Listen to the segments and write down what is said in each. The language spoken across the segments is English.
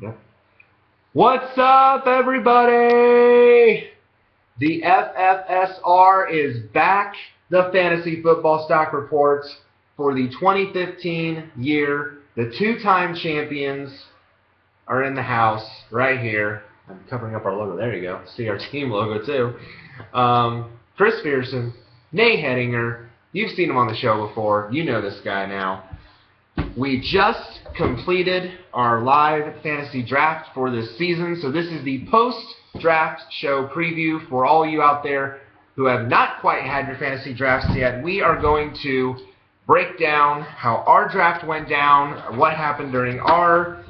Yep. What's up, everybody? The FFSR is back. The Fantasy Football Stock Reports for the 2015 year. The two-time champions are in the house right here. I'm covering up our logo. There you go. See our team logo, too. Chris Pearson, Nate Hettinger. You've seen him on the show before. You know this guy now. We just completed our live fantasy draft for this season, so this is the post-draft show preview for all you out there who have not quite had your fantasy drafts yet. We are going to break down how our draft went down, what happened during ours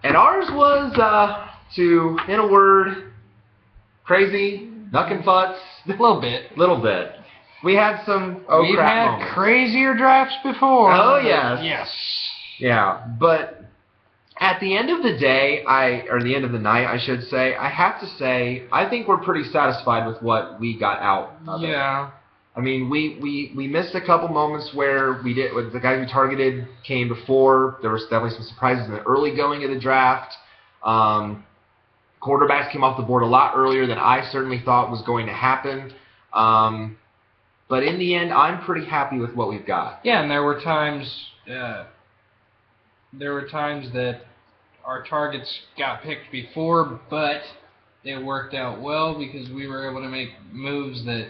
was, in a word, crazy, knuck and futz. Little bit. We had some We've had moments. Crazier drafts before. Oh, yes. Yes. Yeah, but at the end of the day, or the end of the night, I should say, I have to say, I think we're pretty satisfied with what we got out of it. Yeah. I mean, we missed a couple moments where the guys we targeted came before. There was definitely some surprises in the early going of the draft. Quarterbacks came off the board a lot earlier than I certainly thought was going to happen. But in the end, I'm pretty happy with what we've got. Yeah, and there were times that our targets got picked before, but it worked out well because we were able to make moves that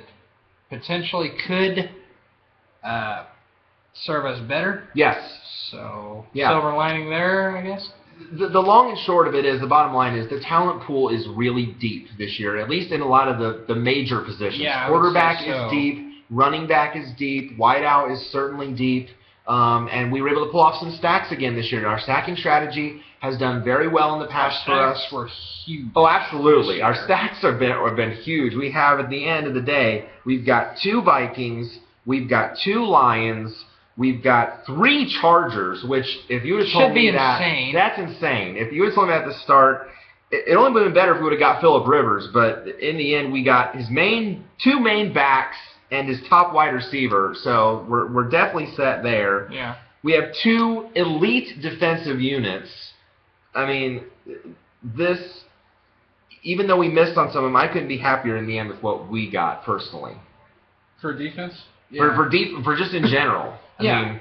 potentially could serve us better. Yes. So, yeah. Silver lining there, I guess. The long and short of it is, the bottom line is, the talent pool is really deep this year, at least in a lot of the major positions. Yeah, quarterback so. is deep, running back is deep, wideout is certainly deep, and we were able to pull off some stacks again this year. Our stacking strategy has done very well in the past for us. Were huge. Oh, absolutely. Our stacks have been huge. We have, at the end of the day, we've got 2 Vikings, we've got 2 Lions, we've got 3 Chargers, which, if you would have told me that, insane. That's insane. If you would have told me at the start, it only would have been better if we would have got Phillip Rivers, but in the end, we got his 2 main backs and his top wide receiver, so we're definitely set there. Yeah. We have 2 elite defensive units. I mean, even though we missed on some of them, I couldn't be happier in the end with what we got personally. For defense? Yeah. For just in general. I yeah. mean,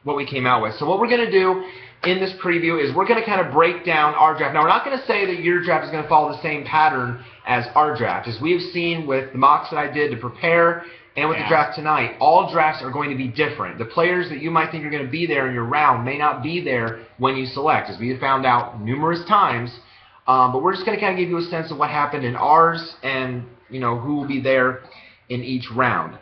what we came out with. So what we're going to do in this preview is we're going to kind of break down our draft. Now, we're not going to say that your draft is going to follow the same pattern as our draft. As we have seen with the mocks that I did to prepare and with the draft tonight, all drafts are going to be different. The players that you might think are going to be there in your round may not be there when you select, as we have found out numerous times. But we're just going to kind of give you a sense of what happened in ours and, who will be there in each round.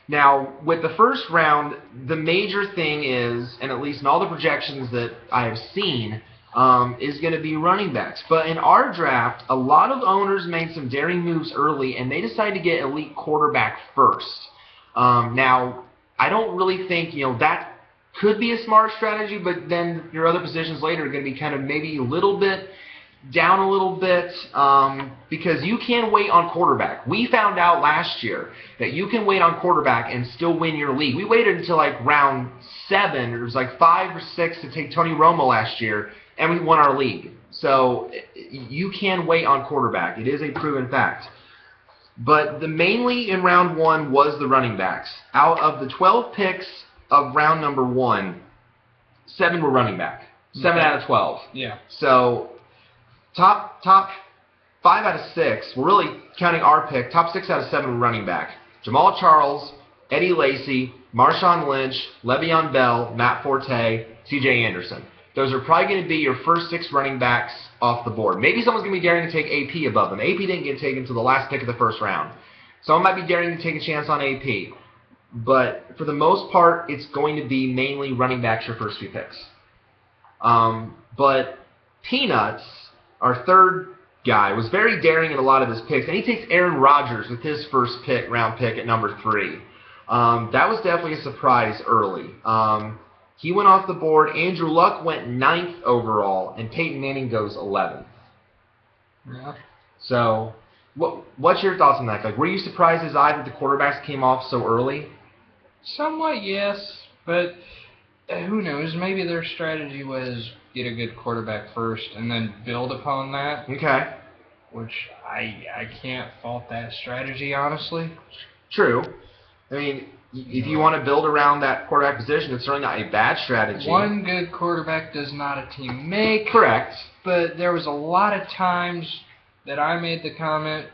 Now, with the first round, the major thing is, and at least in all the projections that I have seen, is going to be running backs. But in our draft, a lot of owners made some daring moves early, and they decided to get elite quarterback first. Now, I don't really think, that could be a smart strategy, but then your other positions later are going to be kind of maybe a little bit down a little bit, because you can wait on quarterback. We found out last year that you can wait on quarterback and still win your league. We waited until like round 7, it was like 5 or 6 to take Tony Romo last year, and we won our league. So you can wait on quarterback. It is a proven fact. But mainly in round 1 was the running backs. Out of the 12 picks of round number 1, 7 were running back. 7 out of 12. Yeah. So top 5 out of 6, we're really counting our pick, top 6 out of 7 were running back. Jamal Charles, Eddie Lacy, Marshawn Lynch, Le'Veon Bell, Matt Forte, C.J. Anderson. Those are probably going to be your first 6 running backs off the board. Maybe someone's going to be daring to take AP above them. AP didn't get taken until the last pick of the first round. Someone might be daring to take a chance on AP. But for the most part, it's going to be mainly running backs your first few picks. But Peanuts, our third guy, was very daring in a lot of his picks, and he takes Aaron Rodgers with his first round pick at number 3. That was definitely a surprise early. He went off the board. Andrew Luck went 9th overall, and Peyton Manning goes 11th. Yeah. So, what's your thoughts on that? Like, were you surprised as I that the quarterbacks came off so early? Somewhat, yes, but who knows? Maybe their strategy was get a good quarterback first and then build upon that. Okay. Which I can't fault that strategy, honestly. True. I mean, if you want to build around that quarterback position, it's certainly not a bad strategy. One good quarterback does not a team make. Correct. But there was a lot of times that I made the comment,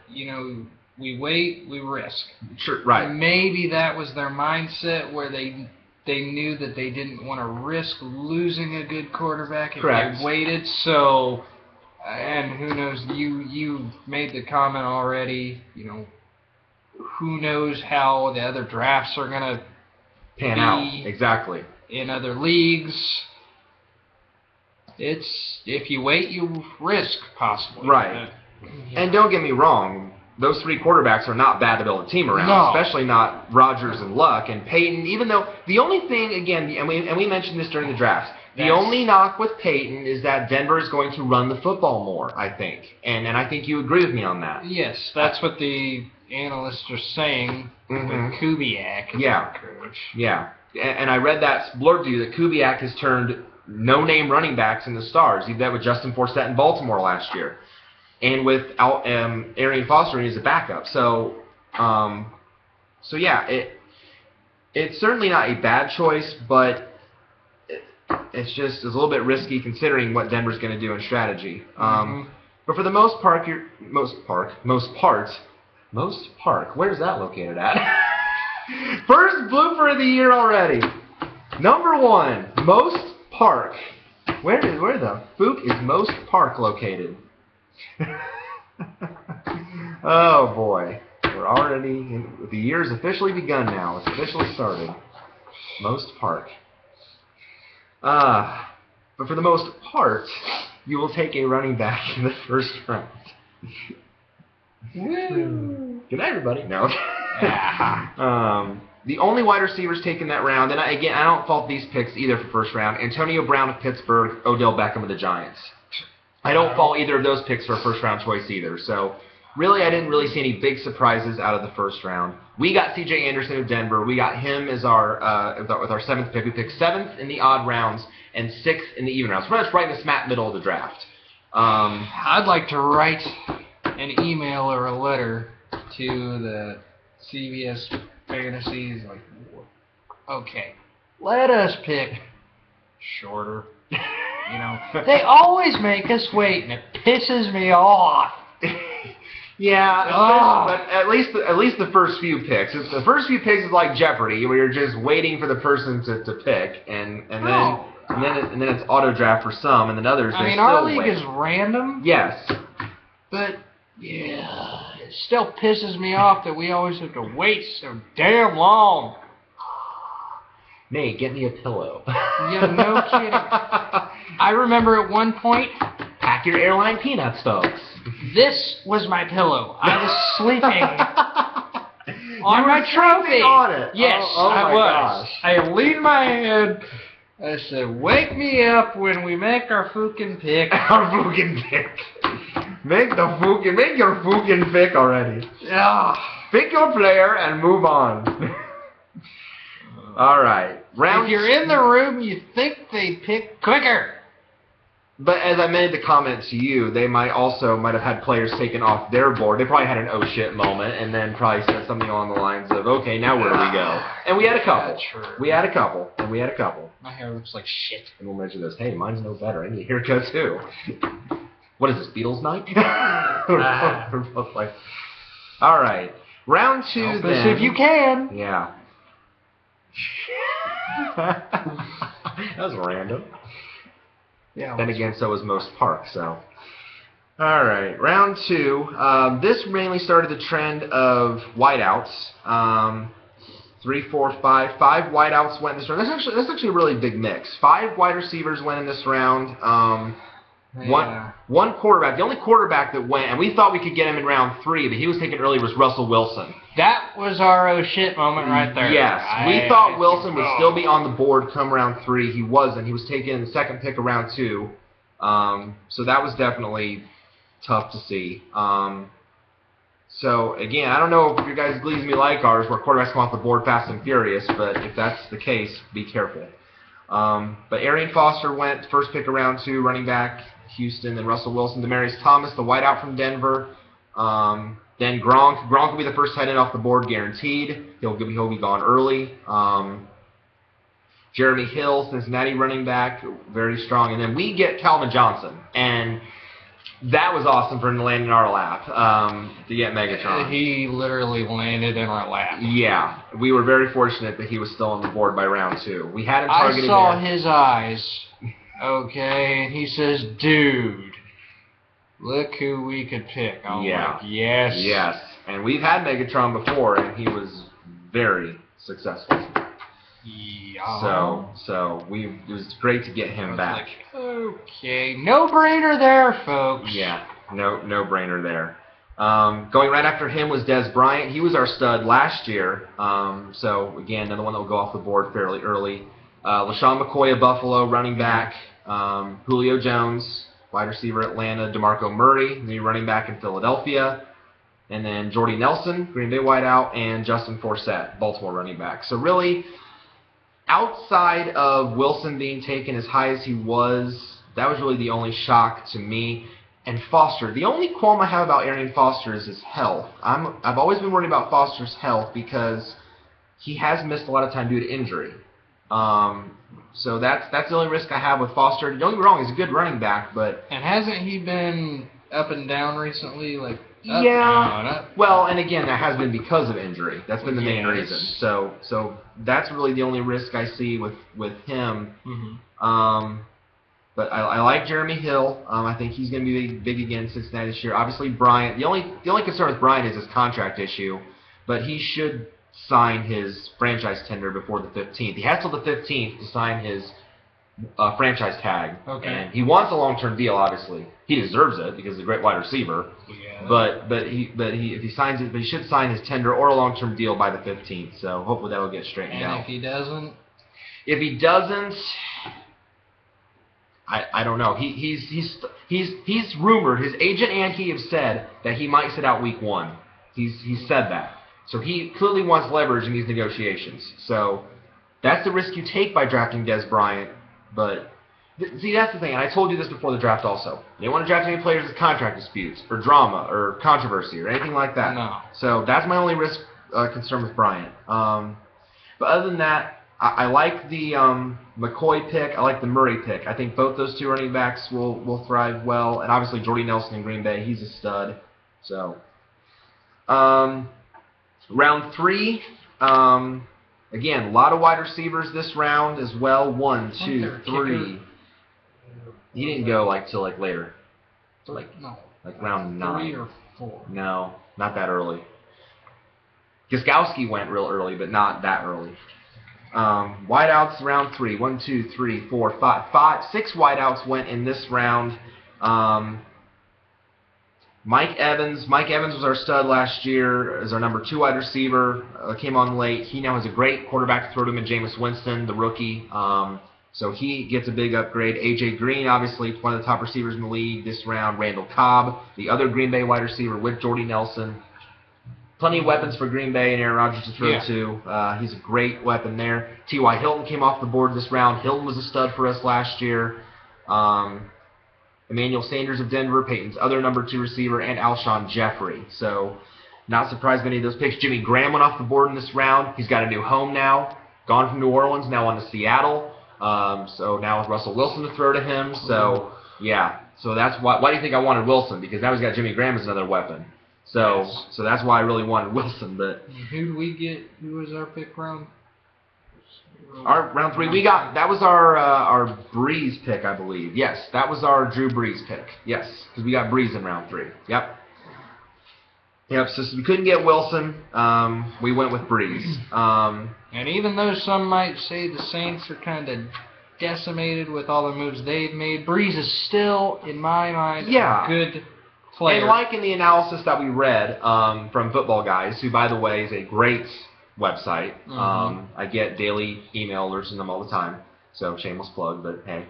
we wait, we risk. Sure, right. And maybe that was their mindset where they knew that they didn't want to risk losing a good quarterback if Correct. they waited. So, and who knows, you made the comment already, who knows how the other drafts are going to pan out. Exactly. In other leagues. If you wait, you risk, possibly. Right. And don't get me wrong, those 3 quarterbacks are not bad to build a team around, no. Especially not Rodgers and Luck and Peyton, even though the only thing, again, and we mentioned this during the draft, the only knock with Peyton is that Denver is going to run the football more, I think. And I think you agree with me on that. Yes, that's what the analysts are saying with Kubiak as our coach. Yeah. And I read that blurb to you that Kubiak has turned no-name running backs into stars. He did that with Justin Forsett in Baltimore last year. And with Arian Foster as a backup. So yeah, it's certainly not a bad choice, but it's a little bit risky considering what Denver's going to do in strategy. But for the most part, where's that located at? First blooper of the year already. Number 1, Most Park. Where the fook is Most Park located? Oh boy, we're already the year's officially begun now. It's officially started. Most Park. But for the most part, you will take a running back in the first round. Woo! Good night, everybody. No. The only wide receivers taken that round, and I don't fault these picks either for first round. Antonio Brown of Pittsburgh, Odell Beckham of the Giants. I don't fault either of those picks for a first-round choice either. So, really, I didn't really see any big surprises out of the first round. We got C.J. Anderson of Denver. We got him as with our 7th pick. We picked 7th in the odd rounds and 6th in the even rounds. Pretty much right in the smack middle of the draft. I'd like to write an email or a letter to the CBS Fantasies. Like, okay, let us pick shorter. They always make us wait, and it pisses me off. Yeah, but at least the first few picks. The first few picks is like Jeopardy, where you're just waiting for the person to pick, and then it's auto draft for some, and then others. Our league is random. Yes. But yeah, it still pisses me off that we always have to wait so damn long. Nate, get me a pillow. Yeah, no kidding. I remember at one point, pack your airline peanuts, folks. This was my pillow. I was sleeping on my trophy. On it. Yes, I was. Gosh. I leaned my head. I said, "Wake me up when we make our fucking pick." Our fucking pick. Make your fucking pick already. Pick your player and move on. All right. If you're in the room, you think they pick quicker. But as I made the comment to you, they might have had players taken off their board. They probably had an oh shit moment and then probably said something along the lines of, okay, now where do we go? And we had a couple. Yeah, true. We had a couple. My hair looks like shit. And we'll mention this. Hey, mine's no better. I need a haircut too. What is this, Beatles night? We're both like, all right. Round 2 then. If you can. Yeah. That was random. Yeah. Then again, so was Most Park, so. All right, round 2. This mainly started the trend of wideouts. 3, 4, 5. 5 wideouts went in this round. That's actually a really big mix. 5 wide receivers went in this round. One quarterback. The only quarterback that went, and we thought we could get him in round 3, but he was taken early, was Russell Wilson. That was our oh shit moment right there. Yes, we thought Wilson would still be on the board come round 3. He wasn't. He was taken in the 2nd pick of round 2. So that was definitely tough to see. So again, I don't know if your guys' leagues me like ours, where quarterbacks come off the board fast and furious, but if that's the case, be careful. But Arian Foster went first pick of round 2, running back, Houston. Then Russell Wilson, Demaryius Thomas, the wideout from Denver. Then Gronk. Gronk will be the first head in off the board, guaranteed. He'll be gone early. Jeremy Hill, Cincinnati running back, very strong. And then we get Calvin Johnson. And that was awesome for him to land in our lap, to get Megatron. He literally landed in our lap. Yeah. We were very fortunate that he was still on the board by round 2. We had him targeted. I saw his eyes, okay, and he says, dude, look who we could pick. I'm like, yes. Yes. And we've had Megatron before, and he was very successful. Yeah. So it was great to get him back. Like, okay, no brainer there, folks. Yeah, no brainer there. Going right after him was Dez Bryant. He was our stud last year. So again, another one that will go off the board fairly early. LaShawn McCoy of Buffalo, running back. Julio Jones, wide receiver Atlanta. DeMarco Murray, new running back in Philadelphia. And then Jordy Nelson, Green Bay wideout, and Justin Forsett, Baltimore running back. So really, outside of Wilson being taken as high as he was, that was really the only shock to me. And Foster, the only qualm I have about Arian Foster is his health. I've always been worried about Foster's health because he has missed a lot of time due to injury. So that's the only risk I have with Foster. Don't get me wrong, he's a good running back, but... And hasn't he been up and down recently? Like, up, yeah. down, up. Well, and again, that has been because of injury. That's been the main reason. So that's really the only risk I see with him. Mm-hmm. But I like Jeremy Hill. I think he's going to be big again in Cincinnati this year. Obviously, Bryant. The only concern with Bryant is his contract issue, but he should sign his franchise tender before the 15th. He has till the 15th to sign his franchise tag. Okay. And he wants a long-term deal. Obviously, he deserves it because he's a great wide receiver. Yeah. But he signs it, but he should sign his tender or a long-term deal by the 15th. So hopefully that will get straightened out. And if he doesn't? If he doesn't, I don't know. He's rumored. His agent and he have said that he might sit out week 1. He's said that. So he clearly wants leverage in these negotiations. So that's the risk you take by drafting Dez Bryant. But see, that's the thing. And I told you this before the draft also. You don't want to draft any players with contract disputes or drama or controversy or anything like that. No. So that's my only risk concern with Bryant. But other than that, I like the McCoy pick. I like the Murray pick. I think both those two running backs will thrive well. And obviously Jordy Nelson in Green Bay, he's a stud. So round 3, again, a lot of wide receivers this round as well. 1, 2, 3. He didn't go till later. No. Like round 9. 3 or 4. No, not that early. Gostkowski went real early, but not that early. Wideouts round 3. 1, 2, 3, 4, 5. 6 wideouts went in this round. Mike Evans was our stud last year as our number 2 wide receiver. Came on late. He now has a great quarterback to throw to him in Jameis Winston, the rookie. So he gets a big upgrade. A.J. Green, obviously, one of the top receivers in the league this round. Randall Cobb, the other Green Bay wide receiver with Jordy Nelson. Plenty of weapons for Green Bay and Aaron Rodgers to throw to. He's a great weapon there. T.Y. Hilton came off the board this round. Hilton was a stud for us last year. Emmanuel Sanders of Denver, Peyton's other number 2 receiver, and Alshon Jeffrey. So not surprised by any of those picks. Jimmy Graham went off the board in this round. He's got a new home now. Gone from New Orleans, now on to Seattle. So now with Russell Wilson to throw to him. So, yeah. So that's why do you think I wanted Wilson? Because now he's got Jimmy Graham as another weapon. So that's why I really wanted Wilson. But who did we get? Who was our pick round? Our round 3, we got, that was our Breeze pick, I believe. Yes, that was our Drew Brees pick. Yes, because we got Breeze in round 3. Yep. Yep, so we couldn't get Wilson, we went with Breeze. And even though some might say the Saints are kind of decimated with all the moves they've made, Breeze is still, in my mind, a good player. And like in the analysis that we read from Football Guys, who, by the way, is a great website. I get daily email alerts from them all the time, so shameless plug, but hey.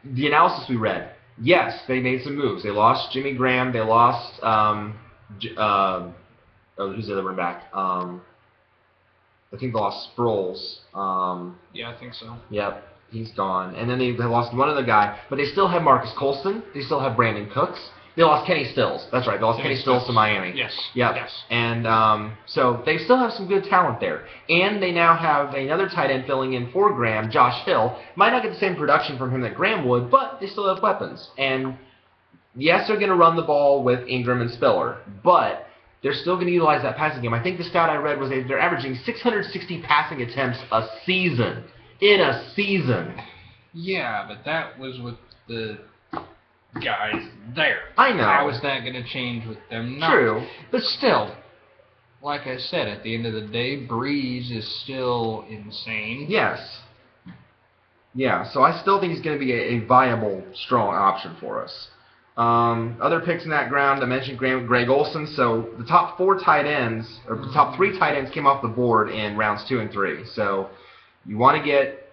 The analysis we read, yes, they made some moves. They lost Jimmy Graham. They lost who's the other running back? I think they lost Sproles. Yeah, I think so. Yep, he's gone. And then they lost one other guy, but they still have Marcus Colston. They still have Brandon Cooks. They lost Kenny Stills. That's right. They lost Kenny Stills to Miami. Yes. Yep. Yes. And so they still have some good talent there. And they now have another tight end filling in for Graham, Josh Hill. Might not get the same production from him that Graham would, but they still have weapons. And yes, they're going to run the ball with Ingram and Spiller, but they're still going to utilize that passing game. I think the stat I read was they're averaging 660 passing attempts a season. In a season. Yeah, but that was with the guys there. I know. How is that going to change with them not? True. But still, like I said, at the end of the day, Breeze is still insane. Yes. Yeah, so I still think he's going to be a viable, strong option for us. Other picks in that ground, I mentioned Greg Olson. So the top 4 tight ends, or the top 3 tight ends came off the board in rounds 2 and 3. So you want to get,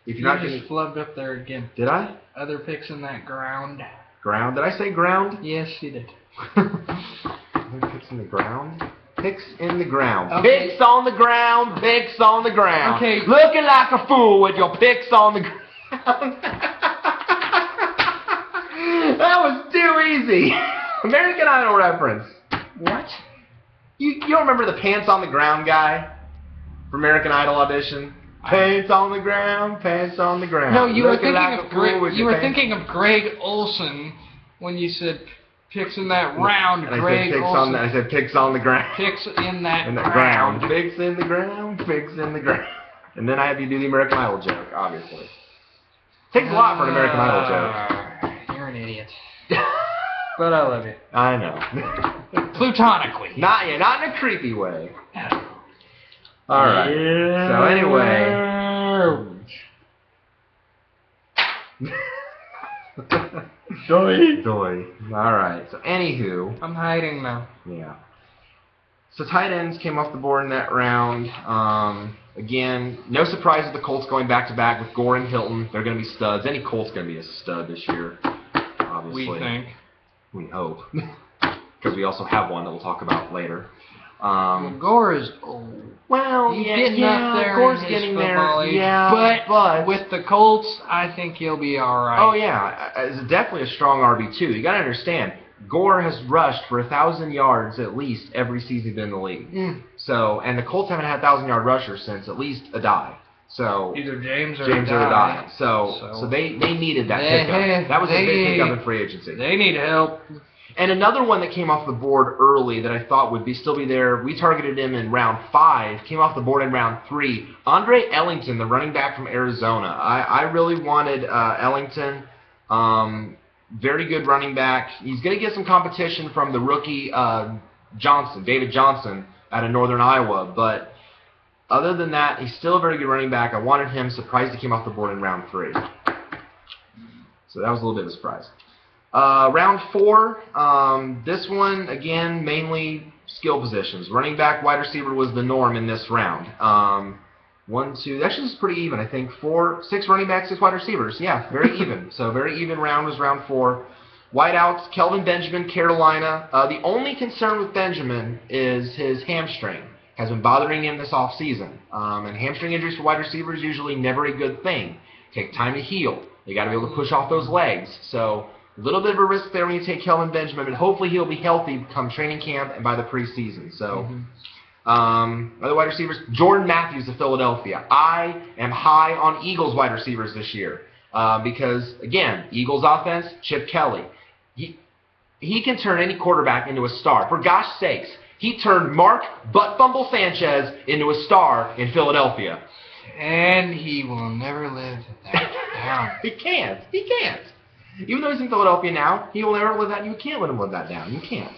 if you're not just flubbed up there again. Did I? Other picks in that ground. Ground? Did I say ground? Yes, you did. Other picks in the ground? Picks in the ground. Okay. Picks on the ground. Picks on the ground. Okay. Looking like a fool with your picks on the ground. That was too easy. American Idol reference. What? You don't remember the pants on the ground guy from American Idol audition? Pants on the ground, pants on the ground. No, you were Looking thinking like of a fool with your pants. thinking of Greg Olson when you said picks in that round. And Greg Olson. I said picks on the ground. Picks in that ground. Picks in the ground, picks in the ground. And then I have you do the American Idol joke, obviously. Takes a lot for an American Idol joke. You're an idiot. But I love you. I know. Platonically. Not in a creepy way. All right. Yeah. So anyway. Doy. All right. So anywho. I'm hiding now. Yeah. So tight ends came off the board in that round. Again, no surprise with the Colts going back-to-back with Gore and Hilton. They're going to be studs. Any Colt's going to be a stud this year, obviously. We think. We hope. Because we also have one that we'll talk about later. Well, Gore is old. Well, he's getting up there. Gore's in his getting football there. age, Yeah, but with the Colts, I think he'll be all right. Oh yeah, it's definitely a strong RB2. You got to understand, Gore has rushed for 1,000 yards at least every season he's been in the league. So, and the Colts haven't had 1,000-yard rushers since at least a die. So either James or a die. So they needed that pickup. That was a big pickup in free agency. They need help. And another one that came off the board early that I thought would still be there, we targeted him in round 5, came off the board in round 3. Andre Ellington, the running back from Arizona. I really wanted Ellington. Very good running back. He's going to get some competition from the rookie David Johnson, out of Northern Iowa. But other than that, he's still a very good running back. I wanted him. Surprised he came off the board in round 3. So that was a little bit of a surprise. Round 4, this one, again, mainly skill positions. Running back, wide receiver was the norm in this round. 1, 2, actually this is pretty even. I think 6 running backs, 6 wide receivers. Yeah, very even. So very even round was round 4. Wideouts, Kelvin Benjamin, Carolina. The only concern with Benjamin is his hamstring. Has been bothering him this offseason. And hamstring injuries for wide receivers usually never a good thing. Take time to heal. You got to be able to push off those legs. So a little bit of a risk there when you take Kelvin Benjamin, but hopefully he'll be healthy come training camp and by the preseason. So, other wide receivers, Jordan Matthews of Philadelphia. I am high on Eagles wide receivers this year because, again, Eagles offense, Chip Kelly. He can turn any quarterback into a star. For gosh sakes, he turned Mark Butt Fumble Sanchez into a star in Philadelphia. And he will never live that down. He can't. Even though he's in Philadelphia now, he will never live that. You can't let him live that down. You can't.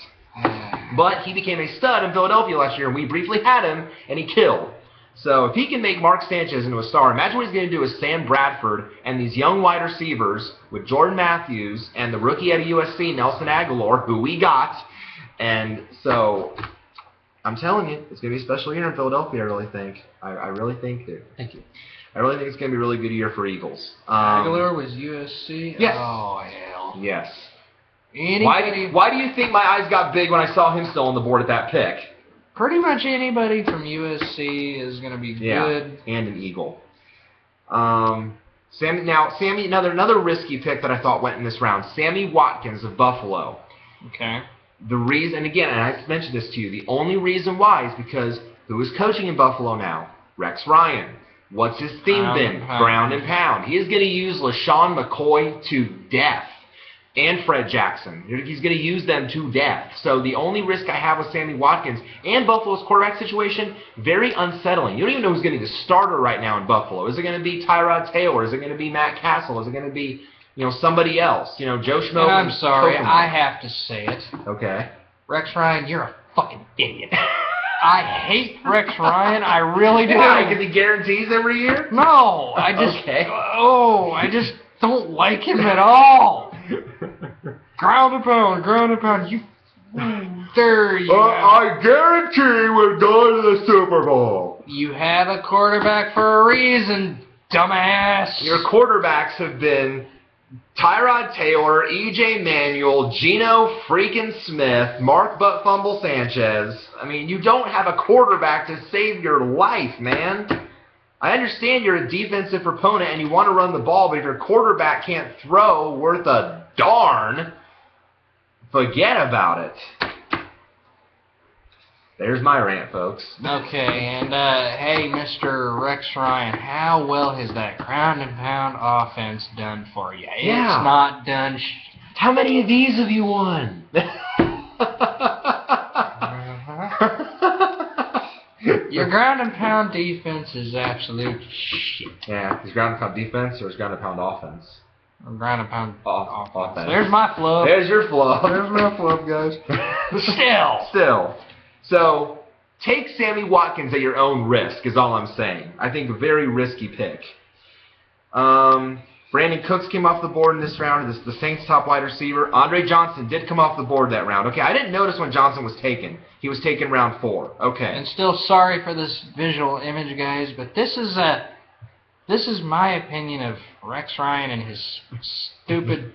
But he became a stud in Philadelphia last year, and we briefly had him, and he killed. So if he can make Mark Sanchez into a star, imagine what he's going to do with Sam Bradford and these young wide receivers with Jordan Matthews and the rookie out of USC, Nelson Aguilar, who we got. And so I'm telling you, it's going to be a special year in Philadelphia, I really think. I really think that. Thank you. I really think it's going to be a really good year for Eagles. Aguilar was USC? Yes. Oh, hell. Yes. Why do you think my eyes got big when I saw him still on the board at that pick? Pretty much anybody from USC is going to be good. And an Eagle. Sammy, another risky pick that I thought went in this round. Sammy Watkins of Buffalo. Okay. The reason, and again, and I've mentioned this to you, the only reason why is because who is coaching in Buffalo now? Rex Ryan. What's his theme been? Ground and pound. He is going to use LaShawn McCoy to death. And Fred Jackson. He's going to use them to death. So the only risk I have with Sammy Watkins and Buffalo's quarterback situation, very unsettling. You don't even know who's going to be the starter right now in Buffalo. Is it going to be Tyrod Taylor? Is it going to be Matt Castle? Is it going to be, somebody else? Joe Schmo? And I'm sorry, I have to say it. Okay. Rex Ryan, you're a fucking idiot. I hate Rex Ryan. I really do. Why? Because he guarantees every year? No, I just I just don't like him at all. Ground and pound, you dirty. I guarantee we're going to the Super Bowl. You have a quarterback for a reason, dumbass. Your quarterbacks have been Tyrod Taylor, E.J. Manuel, Geno freaking Smith, Mark Butt Fumble Sanchez. I mean, you don't have a quarterback to save your life, man. I understand you're a defensive proponent and you want to run the ball, but if your quarterback can't throw worth a darn, forget about it. There's my rant, folks. Okay, and hey, Mr. Rex Ryan, how well has that ground and pound offense done for you? It's not done How many of these have you won? Your ground and pound defense is absolute shit. Yeah, his ground and pound defense or his ground and pound offense? Ground and pound offense. There's my flub. There's your flub. There's my flub, guys. Still. So, take Sammy Watkins at your own risk is all I'm saying. I think a very risky pick. Brandon Cooks came off the board in this round. This is the Saints' top wide receiver. Andre Johnson did come off the board that round. Okay, I didn't notice when Johnson was taken. He was taken round 4. Okay. And still sorry for this visual image, guys, but this is my opinion of Rex Ryan and his stupid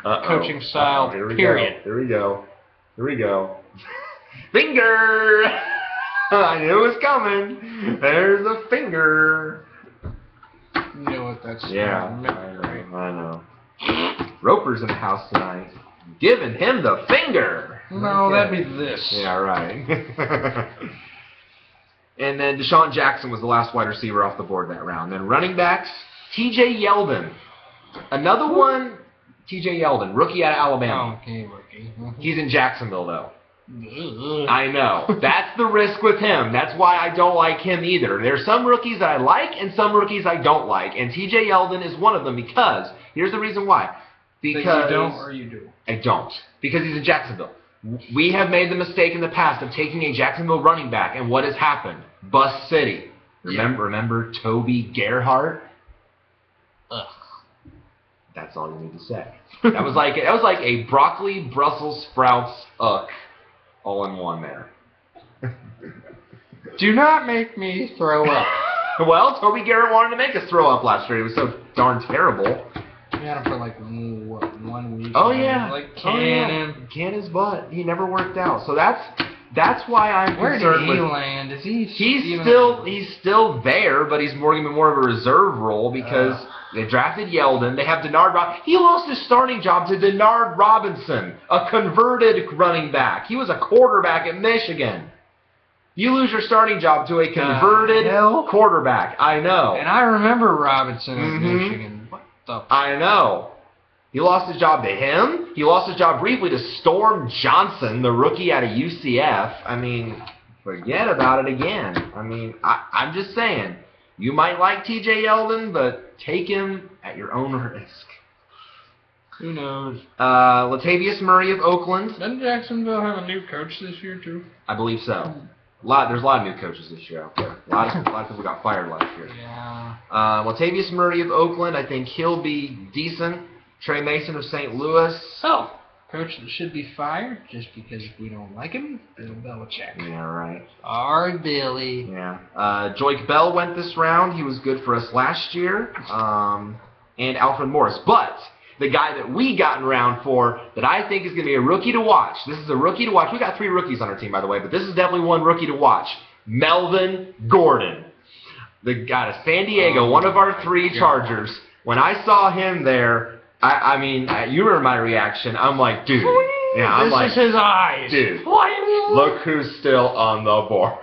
coaching style. Here we period. go. Finger! I knew it was coming. There's a finger. You know what that's I know. Roper's in the house tonight. Giving him the finger. No, that'd be this. Yeah, right. And then Deshaun Jackson was the last wide receiver off the board that round. Then running backs, T.J. Yeldon. Another one, T.J. Yeldon, rookie out of Alabama. Okay, rookie. He's in Jacksonville, though. I know. That's the risk with him. That's why I don't like him either. There's some rookies that I like and some rookies I don't like. And T.J. Yeldon is one of them because, here's the reason why. Because you don't or you do? I don't. Because he's in Jacksonville. We have made the mistake in the past of taking a Jacksonville running back, and what has happened? Bust City. Remember Toby Gerhart? Ugh. That's all you need to say. That was like a broccoli Brussels sprouts all in one there. Do not make me throw up. Well, Toby Garrett wanted to make us throw up last year. He was so darn terrible. We had him for like 1 week. Oh yeah, like cannon. Can his butt. He never worked out. So that's why I'm concerned. Where did he land? Is he? He's still there, but he's more of a reserve role because they drafted Yeldon. They have Denard Robinson. He lost his starting job to Denard Robinson, a converted running back. He was a quarterback at Michigan. You lose your starting job to a converted quarterback. I know. And I remember Robinson at Michigan. What the? I know. He lost his job to him. He lost his job briefly to Storm Johnson, the rookie out of UCF. I mean, forget about it again. I mean, I'm just saying, you might like T.J. Yeldon, but take him at your own risk. Who knows? Latavius Murray of Oakland. Doesn't Jacksonville have a new coach this year, too? I believe so. There's a lot of new coaches this year out there. A lot of people got fired last year. Yeah. Latavius Murray of Oakland, I think he'll be decent. Trey Mason of St. Louis. Oh, coach that should be fired just because we don't like him. Bill Belichick. Yeah, right. Our Billy. Yeah. Joik Bell went this round. He was good for us last year. And Alfred Morris. But the guy that we got in round 4 that I think is going to be a rookie to watch. This is a rookie to watch. We got 3 rookies on our team, by the way, but this is definitely one rookie to watch. Melvin Gordon. The guy of San Diego, one of our 3 Chargers. When I saw him there, I mean, you remember my reaction. I'm like, dude. Yeah, I'm this like, is his eyes. Dude, look who's still on the board.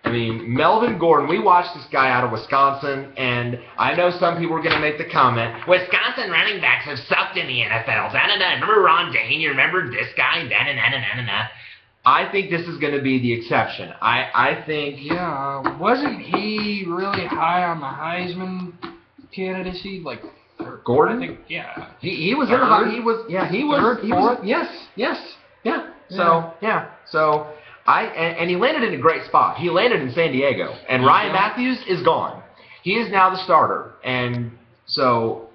I mean, Melvin Gordon, we watched this guy out of Wisconsin, and I know some people are going to make the comment, Wisconsin running backs have sucked in the NFL. Da-da-da. Remember Ron Dane? You remember this guy? Da-da-da-da-da-da. I think this is going to be the exception. I think... Yeah, wasn't he really high on the Heisman candidacy? Like, Gordon? I think, yeah. He was there. He was, yeah, he was. Third, he fourth? was, yes, yeah. So, yeah. So, and he landed in a great spot. He landed in San Diego. And Ryan Matthews is gone. He is now the starter. And so...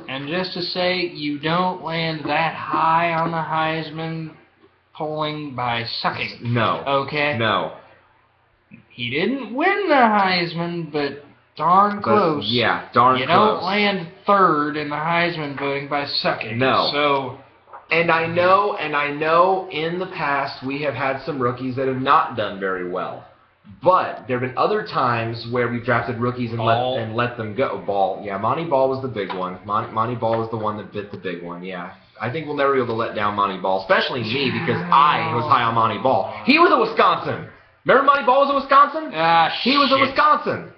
And just to say, you don't land that high on the Heisman polling by sucking. No. Okay? No. He didn't win the Heisman, but darn close. Yeah, darn close. You don't land 3rd in the Heisman voting by sucking. No. So... And I know in the past we have had some rookies that have not done very well. But there have been other times where we've drafted rookies and let them go. Ball. Yeah, Monty Ball was the big one. Monty Ball was the one that bit the big one, yeah. I think we'll never be able to let down Monty Ball, especially me, because I was high on Monty Ball. He was a Wisconsin. Remember Monty Ball was a Wisconsin? He was a Wisconsin.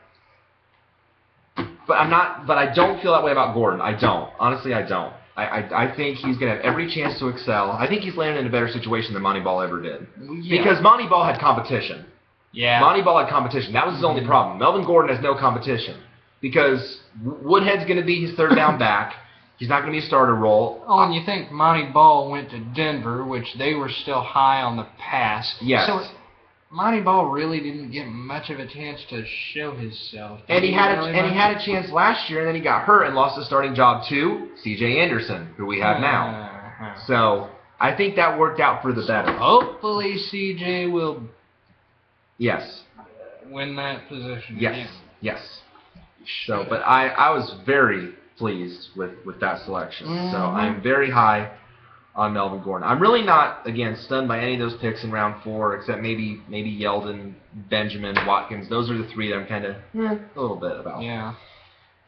But I don't feel that way about Gordon. I don't. Honestly, I don't. I think he's going to have every chance to excel. I think he's landed in a better situation than Monty Ball ever did. Yeah. Because Monty Ball had competition. Yeah. Monty Ball had competition. That was his only problem. Melvin Gordon has no competition. Because Woodhead's going to be his 3rd down back. He's not going to be a starter role. Oh, and you think Monty Ball went to Denver, which they were still high on the pass. Yes. So Monty Ball really didn't get much of a chance to show himself. And he had a chance last year, and then he got hurt and lost his starting job to C.J. Anderson, who we have now. So I think that worked out for the better. Hopefully C.J. will win that position. Yes. So, but I was very pleased with that selection. So I'm very high on Melvin Gordon. I'm really not, again, stunned by any of those picks in round 4, except maybe Yeldon, Benjamin, Watkins. Those are the 3 that I'm kind of a little bit about. Yeah.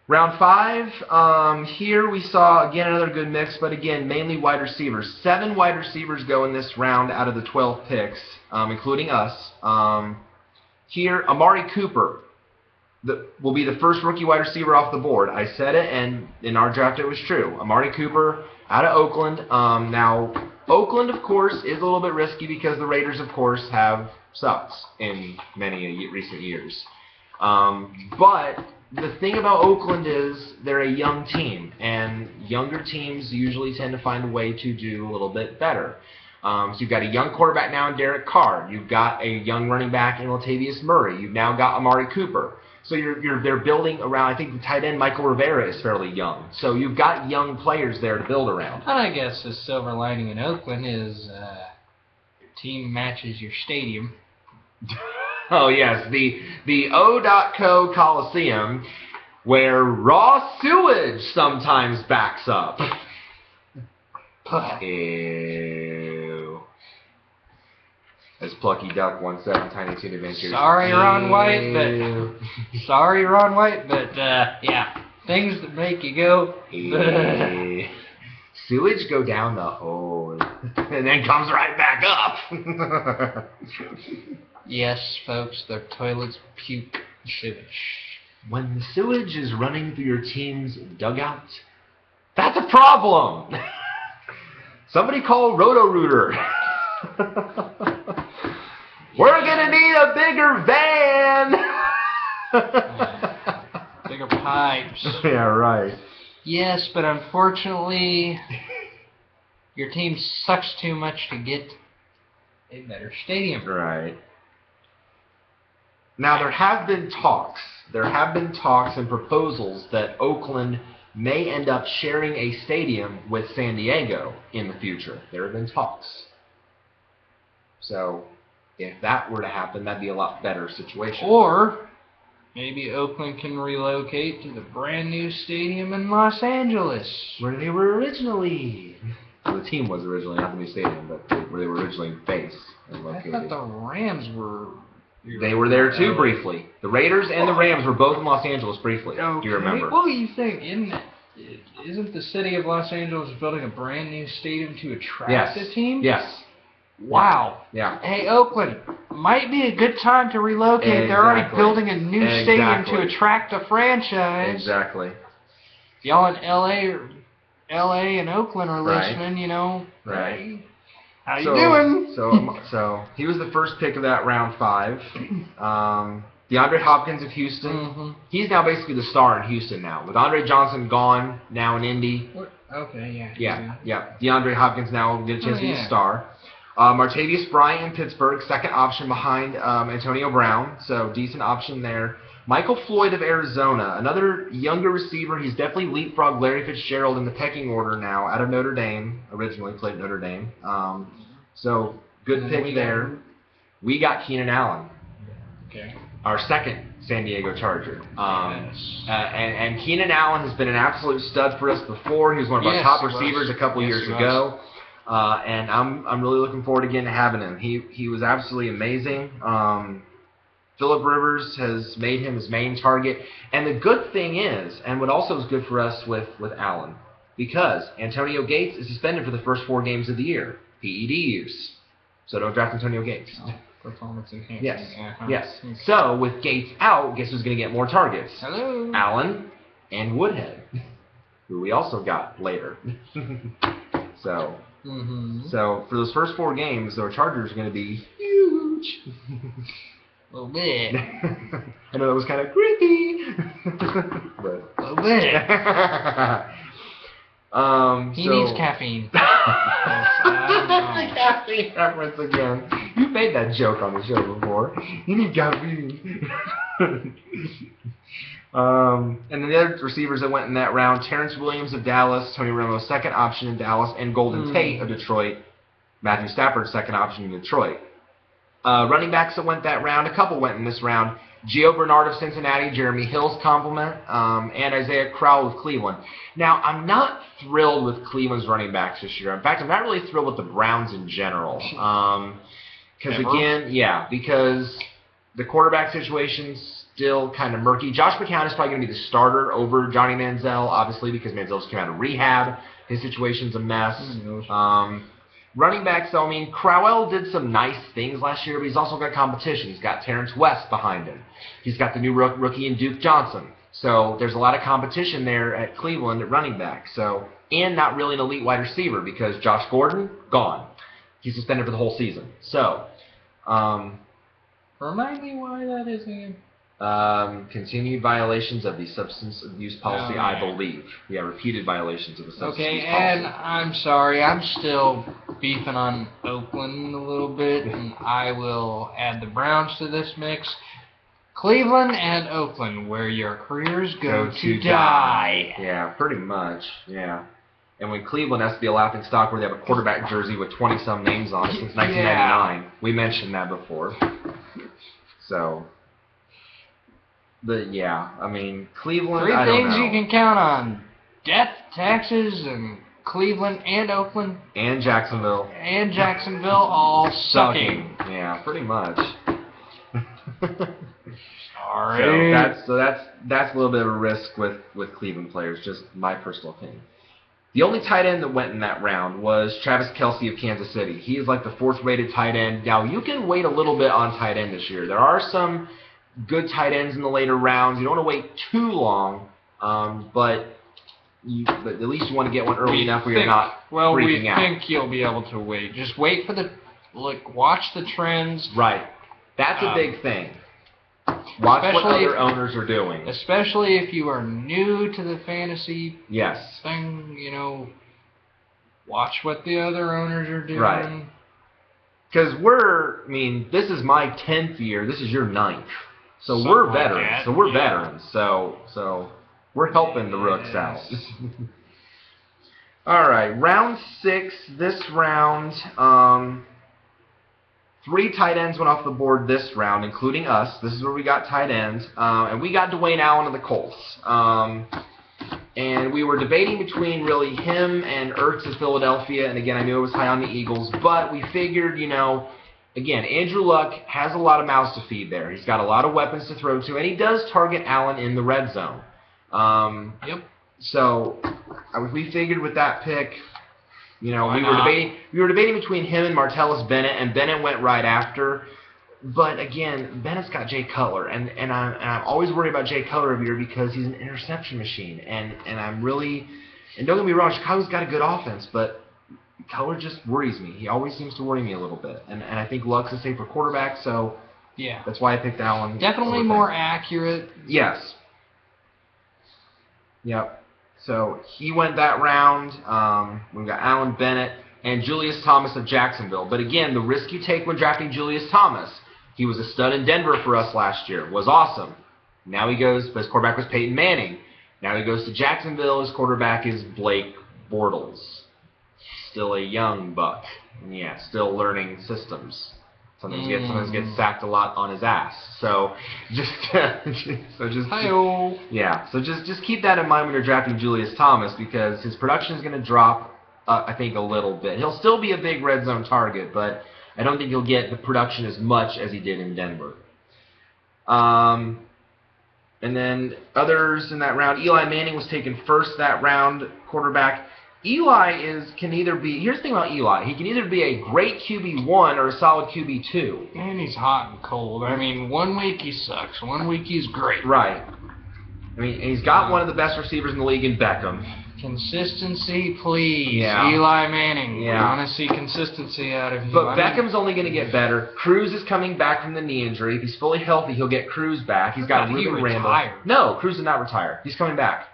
Round 5, here we saw, again, another good mix, but again, mainly wide receivers. 7 wide receivers go in this round out of the 12 picks, including us. Here, Amari Cooper will be the first rookie wide receiver off the board. I said it, and in our draft it was true. Amari Cooper out of Oakland. Now, Oakland, of course, is a little bit risky because the Raiders, of course, have sucked in many recent years. But the thing about Oakland is they're a young team, and younger teams usually tend to find a way to do a little bit better. So you've got a young quarterback now in Derek Carr. You've got a young running back in Latavius Murray. You've now got Amari Cooper. So they're building around, I think the tight end Michael Rivera is fairly young. So you've got young players there to build around. I guess the silver lining in Oakland is your team matches your stadium. Oh, yes, the O.co Coliseum, where raw sewage sometimes backs up. Ew. As Plucky Duck 17 Tiny Toon Adventures. Sorry, Ron White, but yeah, things that make you go. Sewage go down the hole and then comes right back up. Yes, folks, their toilets puke sewage. When the sewage is running through your team's dugout, that's a problem. Somebody call Roto-Rooter. We're gonna need a bigger van. Bigger pipes. Yeah, right. Yes, but unfortunately, your team sucks too much to get a better stadium. Right. Now, there have been talks and proposals that Oakland may end up sharing a stadium with San Diego in the future. There have been talks. So, if that were to happen, that'd be a lot better situation. Or, maybe Oakland can relocate to the brand new stadium in Los Angeles. Where they were originally. Well, the team was originally, not the new stadium, but where they were originally based and I located. thought the Rams were... They were there too briefly. The Raiders and the Rams were both in Los Angeles briefly. Okay. Do you remember? What do you think? Isn't the city of Los Angeles building a brand new stadium to attract a team? Yes. Wow. Yeah. Hey, Oakland, might be a good time to relocate. Exactly. They're already building a new stadium to attract a franchise. Exactly. Y'all in LA and Oakland are listening, you know. Right. How you doing? So he was the first pick of that round 5. DeAndre Hopkins of Houston. Mm-hmm. He's now basically the star in Houston now. With Andre Johnson gone, now in Indy. What? Okay, Yeah. DeAndre Hopkins now will get a chance to be a star. Martavius Bryant in Pittsburgh, second option behind Antonio Brown. So decent option there. Michael Floyd of Arizona, another younger receiver. He's definitely leapfrogged Larry Fitzgerald in the pecking order now, out of Notre Dame. Originally played at Notre Dame. So good pick there. We got Keenan Allen. Okay. Our second San Diego Charger. And Keenan Allen has been an absolute stud for us before. He was one of our top receivers a couple years ago. And I'm really looking forward again to having him. He was absolutely amazing. Phillip Rivers has made him his main target. And the good thing is, and what also is good for us with Allen, because Antonio Gates is suspended for the first 4 games of the year. PED use. So don't draft Antonio Gates. Performance enhancing. Yes. So with Gates out, guess who's going to get more targets? Hello. Allen and Woodhead, who we also got later. So for those first 4 games, our Chargers are going to be huge. A little bit. I know that was kind of creepy. But a little bit. He needs caffeine. Caffeine reference again. You made that joke on the show before. You need caffeine. And then the other receivers that went in that round, Terrence Williams of Dallas, Tony Romo, second option in Dallas, and Golden Tate of Detroit, Matthew Stafford, second option in Detroit. Running backs that went that round, a couple went in this round. Gio Bernard of Cincinnati, Jeremy Hill's complement, and Isaiah Crowell of Cleveland. Now, I'm not thrilled with Cleveland's running backs this year. In fact, I'm not really thrilled with the Browns in general. Because the quarterback situation's still kind of murky. Josh McCown is probably going to be the starter over Johnny Manziel, obviously, because Manziel just came out of rehab. His situation's a mess. Running backs, though, I mean, Crowell did some nice things last year, but he's also got competition. He's got Terrence West behind him. He's got the new rookie in Duke Johnson. So there's a lot of competition there at Cleveland at running back. And not really an elite wide receiver because Josh Gordon, gone. He's suspended for the whole season. So, remind me why that is again. Continued violations of the substance abuse policy, I believe. Yeah, repeated violations of the substance abuse policy. And I'm sorry, I'm still beefing on Oakland a little bit, and I will add the Browns to this mix. Cleveland and Oakland, where your careers go to die. Yeah, pretty much, yeah. And when Cleveland has to be a laughing stock where they have a quarterback jersey with 20-some names on it since 1999. We mentioned that before. So... I mean, Cleveland, I don't know. 3 things you can count on. Death, taxes, and Cleveland and Oakland. And Jacksonville. All sucking. Yeah, pretty much. Sorry. So that's a little bit of a risk with Cleveland players, just my personal opinion. The only tight end that went in that round was Travis Kelce of Kansas City. He is like the 4th-rated tight end. Now, you can wait a little bit on tight end this year. There are some good tight ends in the later rounds. You don't want to wait too long, but at least you want to get one early enough where you're not freaking out. We think you'll be able to wait. Just wait for watch the trends. Right. That's a big thing. Watch what other owners are doing. Especially if you are new to the fantasy thing, watch what the other owners are doing. Right. Because this is my 10th year. This is your 9th. So we're veterans. So we're helping the rooks out. All right, round 6. This round, 3 tight ends went off the board this round, including us. This is where we got tight ends. And we got Dwayne Allen of the Colts. And we were debating between really him and Ertz of Philadelphia. And again, I knew it was high on the Eagles. But we figured, you know, again, Andrew Luck has a lot of mouths to feed there. He's got a lot of weapons to throw to. And he does target Allen in the red zone. Yep. So we figured with that pick, you know, Why we not? were debating between him and Martellus Bennett, and Bennett went right after. But again, Bennett's got Jay Cutler, and I'm always worried about Jay Cutler every year because he's an interception machine, and I'm really, and don't get me wrong, Chicago's got a good offense, but Cutler just worries me. He always seems to worry me a little bit, and I think Luck's a safer quarterback, so Yeah. that's why I picked Allen. Definitely over more Bennett. accurate. Yes. Yep. So he went that round. We've got Allen Bennett and Julius Thomas of Jacksonville. But again, the risk you take when drafting Julius Thomas, he was a stud in Denver for us last year, was awesome. Now he goes, but his quarterback was Peyton Manning. Now he goes to Jacksonville, his quarterback is Blake Bortles. Still a young buck. And yeah, still learning systems. Sometimes gets sacked a lot on his ass. So just Hi-oh. yeah. So just keep that in mind when you're drafting Julius Thomas, because his production is going to drop, I think, a little bit. He'll still be a big red zone target, but I don't think he'll get the production as much as he did in Denver. And then others in that round, Eli Manning was taken first that round, quarterback. Eli can either be, here's the thing about Eli, he can either be a great QB1 or a solid QB2. And he's hot and cold. I mean, 1 week he sucks, 1 week he's great. Right. I mean, he's got one of the best receivers in the league in Beckham. Consistency, please. Yeah. Eli Manning. Yeah. We want to see consistency out of you. But Beckham's only going to get better. Cruz is coming back from the knee injury. If he's fully healthy, he'll get Cruz back. He's got He Ruben Randall. retired. No, Cruz did not retire. He's coming back.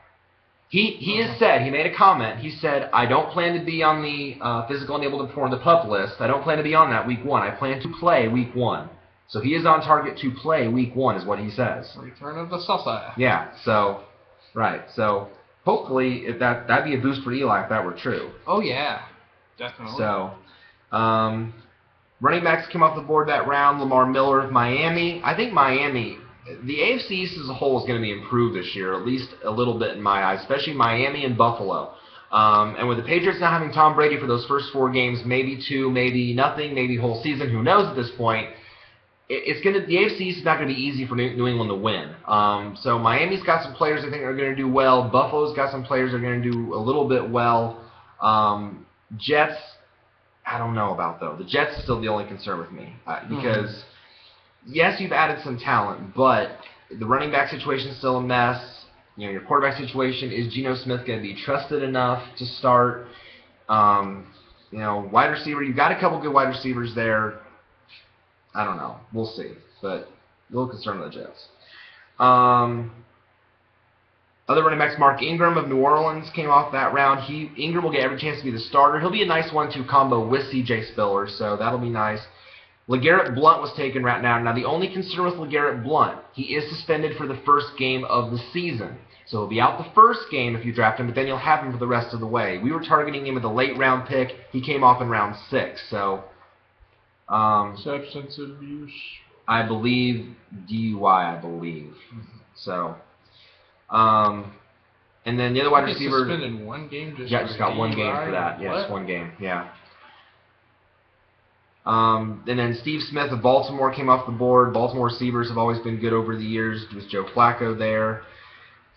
He has said, he made a comment, he said, I don't plan to be on the physical and able to perform the PUP list. I don't plan to be on that week 1. I plan to play week 1. So he is on target to play week 1 is what he says. Return of the salsa. Yeah, so, right. So hopefully if that'd be a boost for Eli if that were true. Oh, yeah. Definitely. So, running backs came off the board that round. Lamar Miller of Miami. I think Miami, the AFC East as a whole is going to be improved this year, at least a little bit in my eyes, especially Miami and Buffalo. And with the Patriots not having Tom Brady for those first 4 games, maybe 2, maybe nothing, maybe whole season, who knows at this point, the AFC East is not going to be easy for New England to win. So Miami's got some players I think are going to do well. Buffalo's got some players that are going to do a little bit well. Jets, I don't know about, though. The Jets is still the only concern with me because, yes, you've added some talent, but the running back situation is still a mess. You know, your quarterback situation, is Geno Smith going to be trusted enough to start? You know, wide receiver, you've got a couple good wide receivers there. I don't know. We'll see. But a little concerned with the Jets. Other running backs, Mark Ingram of New Orleans came off that round. Ingram will get every chance to be the starter. He'll be a nice 1-2 combo with C.J. Spiller, so that'll be nice. LeGarrette Blount was taken right now. Now, the only concern with LeGarrette Blount, he is suspended for the first game of the season. So he'll be out the first game if you draft him, but then you'll have him for the rest of the way. We were targeting him with a late round pick. He came off in round 6, so... substance abuse. I believe DUI, I believe. So, and then the other wide receiver. Suspended 1 game just. Yeah, just got 1 game for that. Yeah, just 1 game. Yeah. And then Steve Smith of Baltimore came off the board. Baltimore receivers have always been good over the years. It was Joe Flacco there.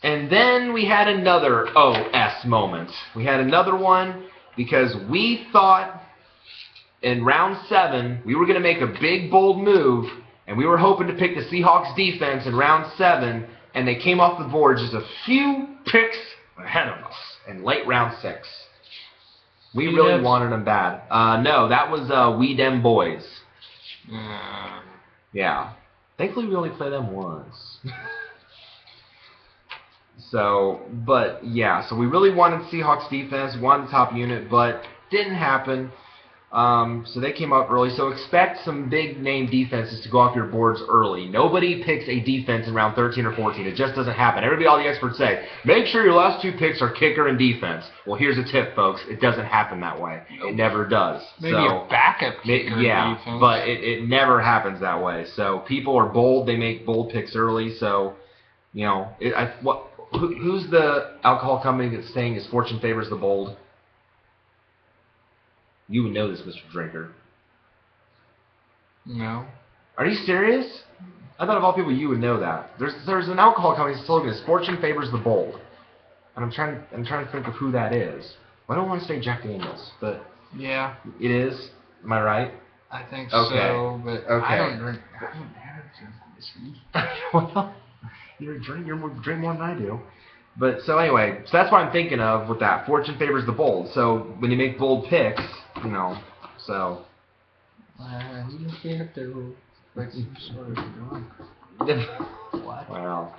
And then we had another OS moment. We had another one because we thought in round 7, we were going to make a big, bold move, and we were hoping to pick the Seahawks defense in round 7, and they came off the board just a few picks ahead of us in late round 6. We really wanted them bad. No, that was We Dem Boys. Yeah. Thankfully, we only played them once. So, but, yeah, so we really wanted Seahawks defense, wanted the top unit, but didn't happen. So they came up early. So expect some big name defenses to go off your boards early. Nobody picks a defense in round 13 or 14. It just doesn't happen. All the experts say, make sure your last 2 picks are kicker and defense. Well, here's a tip, folks. It doesn't happen that way. It never does. Maybe a backup kicker defense. But it never happens that way. So people are bold. They make bold picks early. So, you know, who's the alcohol company that's saying his fortune favors the bold? You would know this, Mr. Drinker. No. Are you serious? I thought of all people you would know that. There's an alcohol company's slogan is "Fortune favors the bold," and I'm trying to think of who that is. Well, I don't want to say Jack Daniels, but yeah, it is. Am I right? I think okay. so, but okay. I don't drink whiskey. Well, you drink more than I do. But so anyway, so that's what I'm thinking of with that. Fortune favors the bold. So when you make bold picks, you know, so. You just have to like some sort of drunk. What? Well,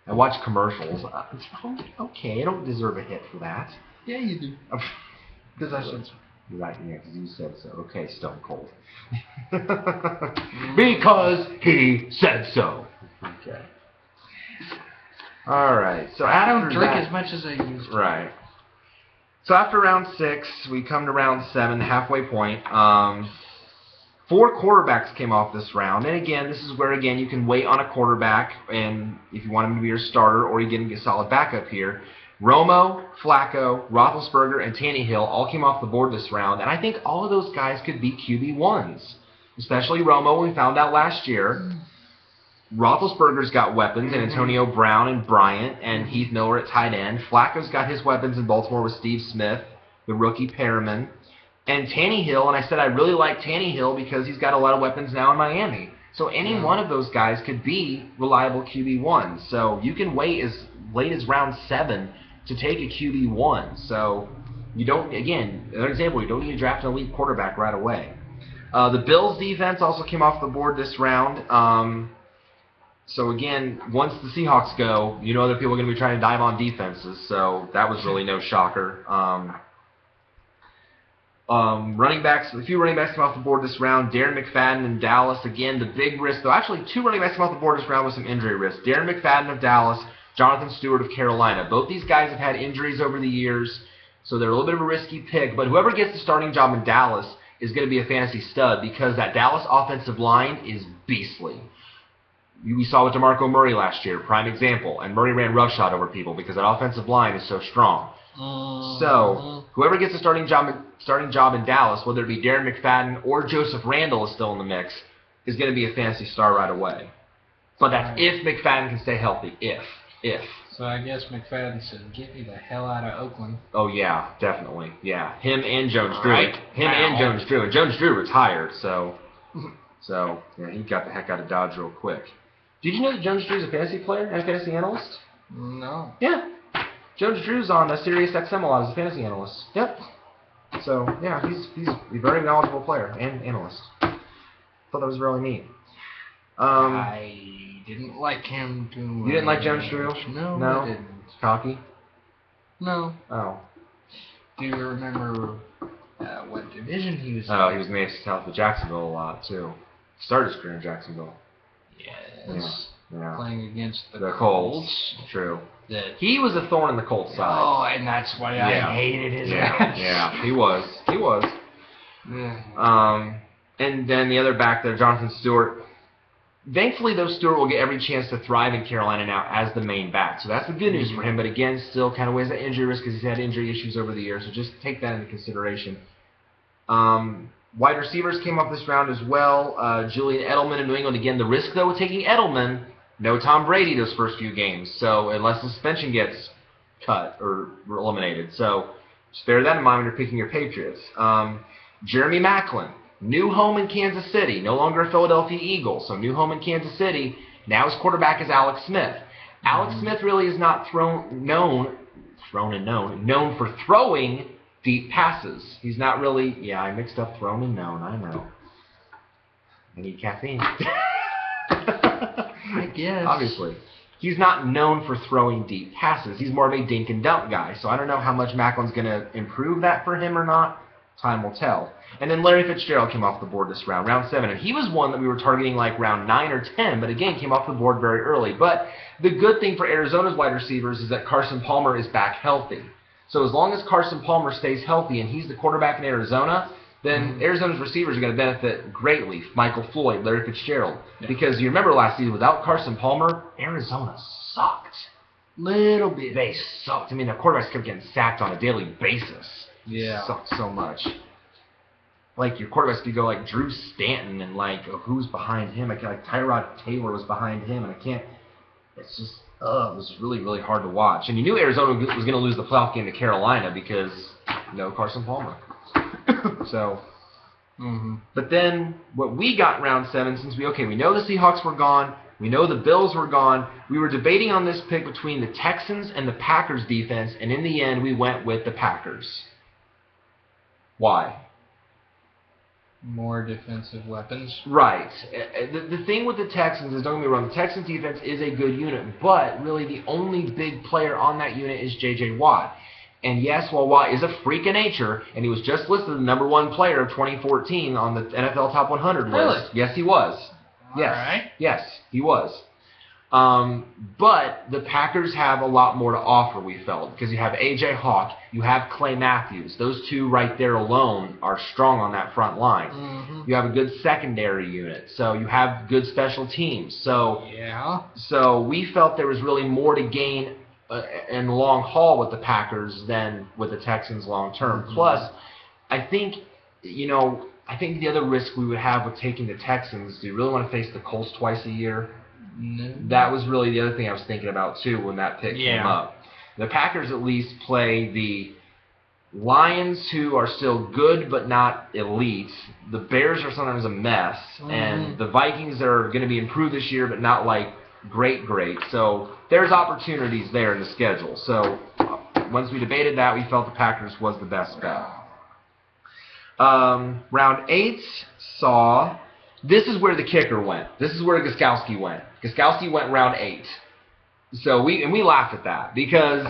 I watch commercials. Okay, I don't deserve a hit for that. Yeah, you do. Because I said so. Right, yeah, because you said so. Okay, Stone Cold. Because he said so. Okay. All right. So I don't drink as much as I used to. Right. So after round 6, we come to round 7, the halfway point. 4 quarterbacks came off this round, and again, this is where you can wait on a quarterback, and if you want him to be your starter, or you get a solid backup here. Romo, Flacco, Roethlisberger, and Tannehill all came off the board this round, and I think all of those guys could be QB1s, especially Romo. We found out last year. Roethlisberger's got weapons in Antonio Brown and Bryant and Heath Miller at tight end. Flacco's got his weapons in Baltimore with Steve Smith, the rookie Perriman. And Tannehill, and I said I really like Tannehill because he's got a lot of weapons now in Miami. So any one of those guys could be reliable QB1s. So you can wait as late as round 7 to take a QB1. So you don't, again, another example, you don't need to draft an elite quarterback right away. The Bills defense also came off the board this round. So again, once the Seahawks go, you know other people are going to be trying to dive on defenses, so that was really no shocker. Running backs, a few running backs came off the board this round. Darren McFadden in Dallas, again, the big risk, though actually 2 running backs came off the board this round with some injury risk. Darren McFadden of Dallas, Jonathan Stewart of Carolina. Both these guys have had injuries over the years, so they're a little bit of a risky pick, but whoever gets the starting job in Dallas is going to be a fantasy stud because that Dallas offensive line is beastly. We saw with DeMarco Murray last year, prime example, and Murray ran roughshod over people because that offensive line is so strong. So whoever gets a starting job in Dallas, whether it be Darren McFadden or Joseph Randle is still in the mix, is going to be a fantasy star right away. But that's if McFadden can stay healthy. If. So I guess McFadden said, "Get me the hell out of Oakland." Oh yeah, definitely. Yeah, him and Jones Drew. Right. And Jones Drew. And Jones Drew retired, so yeah, he got the heck out of Dodge real quick. Did you know that Jones Drew's a fantasy player and a fantasy analyst? No. Yeah. Jones Drew's on Sirius XM a lot as a fantasy analyst. Yep. So, yeah, he's a very knowledgeable player and analyst. Thought that was really neat. I didn't like him too much. You didn't like Jones Drew? No, I didn't. Cocky? No. Oh. Do you remember what division he was in? Oh, he was made south of Jacksonville a lot, too. Started his career in Jacksonville. Yes. Yeah. Playing against the Colts. True. He was a thorn in the Colts side. Oh, and that's why I hated his ass. Yeah, he was. And then the other back there, Jonathan Stewart. Thankfully, though, Stewart will get every chance to thrive in Carolina now as the main back. So that's the good news for him. But again, still kind of weighs that injury risk because he's had injury issues over the years. So just take that into consideration. Wide receivers came off this round as well. Julian Edelman in New England. Again, the risk, though, with taking Edelman, no Tom Brady those first few games. So unless the suspension gets cut or eliminated. So just bear that in mind when you're picking your Patriots. Jeremy Maclin, new home in Kansas City. No longer a Philadelphia Eagle. So new home in Kansas City. Now his quarterback is Alex Smith. Alex Smith really is not known for throwing deep passes. He's not really, I mixed up thrown and known, I know. I need caffeine. I guess. Obviously. He's not known for throwing deep passes. He's more of a dink and dunk guy. So I don't know how much Macklin's going to improve that for him or not. Time will tell. And then Larry Fitzgerald came off the board this round, round 7. And he was one that we were targeting like round 9 or 10, but again, came off the board very early. But the good thing for Arizona's wide receivers is that Carson Palmer is back healthy. So as long as Carson Palmer stays healthy and he's the quarterback in Arizona, then Arizona's receivers are going to benefit greatly. Michael Floyd, Larry Fitzgerald. Yeah. Because you remember last season, without Carson Palmer, Arizona sucked. Little bit. They sucked. I mean, the quarterbacks kept getting sacked on a daily basis. Yeah. Sucked so much. Like, your quarterbacks could go like Drew Stanton and like, who's behind him? Like Tyrod Taylor was behind him, and I can't, it's just, it was really, really hard to watch. And you knew Arizona was going to lose the playoff game to Carolina because no Carson Palmer. So, but then what we got in round 7, since we know the Seahawks were gone, we know the Bills were gone, we were debating on this pick between the Texans and the Packers defense, and in the end we went with the Packers. Why? More defensive weapons. Right. The thing with the Texans is, don't get me wrong, the Texans defense is a good unit, but really the only big player on that unit is J.J. Watt. And yes, while Watt is a freak of nature, and he was just listed the #1 player of 2014 on the NFL Top 100 list. Really? Yes, he was. Yes. All right. Yes, he was. But the Packers have a lot more to offer, we felt, because you have A.J. Hawk, you have Clay Matthews. Those two right there alone are strong on that front line. You have a good secondary unit, so you have good special teams. So, so we felt there was really more to gain in the long haul with the Packers than with the Texans long term. Plus, I think, I think the other risk we would have with taking the Texans, do you really want to face the Colts twice a year? No. That was really the other thing I was thinking about, too, when that pick came up. The Packers at least play the Lions, who are still good but not elite. The Bears are sometimes a mess. And the Vikings are going to be improved this year but not, like, great. So there's opportunities there in the schedule. So once we debated that, we felt the Packers was the best bet. Round 8 saw... This is where the kicker went. This is where Gostkowski went. Gostkowski went round 8. So we laughed at that because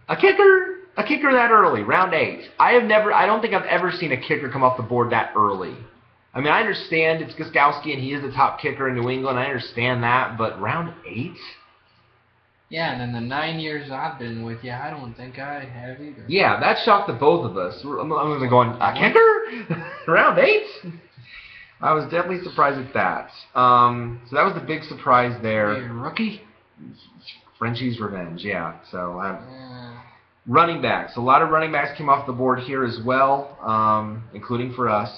a kicker that early, round 8. I don't think I've ever seen a kicker come off the board that early. I mean, I understand it's Gostkowski and he is the top kicker in New England. I understand that, but round 8? Yeah, and in the 9 years I've been with you, I don't think I have either. Yeah, that shocked the both of us. I'm going, a kicker? Round 8? I was definitely surprised at that. So that was the big surprise there. You're a rookie? Frenchie's revenge, yeah. So running backs. A lot of running backs came off the board here as well, including for us.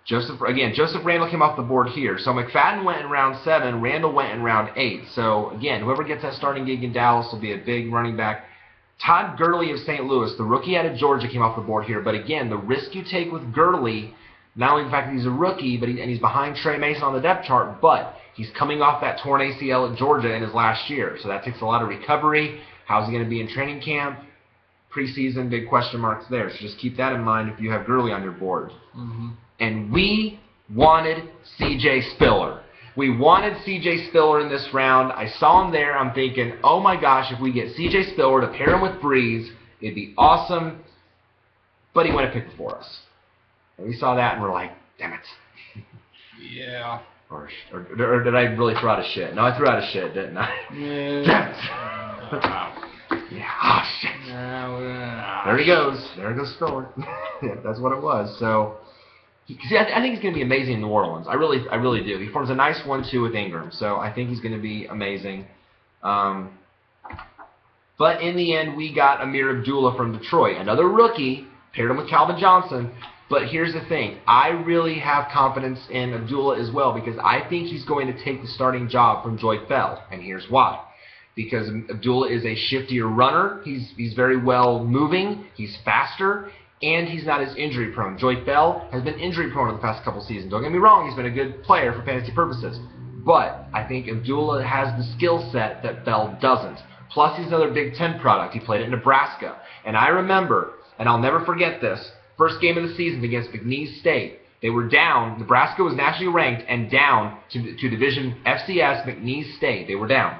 Joseph Randle came off the board here. So McFadden went in round 7. Randle went in round 8. So, again, whoever gets that starting gig in Dallas will be a big running back. Todd Gurley of St. Louis, the rookie out of Georgia, came off the board here. But, again, the risk you take with Gurley, not only the fact that he's a rookie, but he's behind Trey Mason on the depth chart, but he's coming off that torn ACL at Georgia in his last year. So that takes a lot of recovery. How's he going to be in training camp? Preseason, big question marks there. So just keep that in mind if you have Gurley on your board. And we wanted C.J. Spiller. We wanted C.J. Spiller in this round. I saw him there. I'm thinking, oh my gosh, if we get C.J. Spiller to pair him with Breeze, it'd be awesome. But he went a pick before us. And we saw that and we're like, damn it. Yeah. Or did I really throw out a shit? No, I threw out a shit, didn't I? Yeah. Damn it. Yeah. Oh, shit. There he goes. There goes Spiller. Yeah, that's what it was. So, I think he's going to be amazing in New Orleans. I really do. He forms a nice 1-2 with Ingram. So, I think he's going to be amazing. But in the end, we got Amir Abdullah from Detroit. Another rookie. Paired him with Calvin Johnson. But here's the thing. I really have confidence in Abdullah as well because I think he's going to take the starting job from Joyce Bell. And here's why. Because Abdullah is a shiftier runner. He's very well moving. He's faster. And he's not as injury prone. Joyce Bell has been injury prone in the past couple seasons. Don't get me wrong. He's been a good player for fantasy purposes. But I think Abdullah has the skill set that Bell doesn't. Plus, he's another Big Ten product. He played at Nebraska. And I remember, and I'll never forget this, first game of the season against McNeese State. They were down. Nebraska was nationally ranked and down to Division FCS McNeese State. They were down.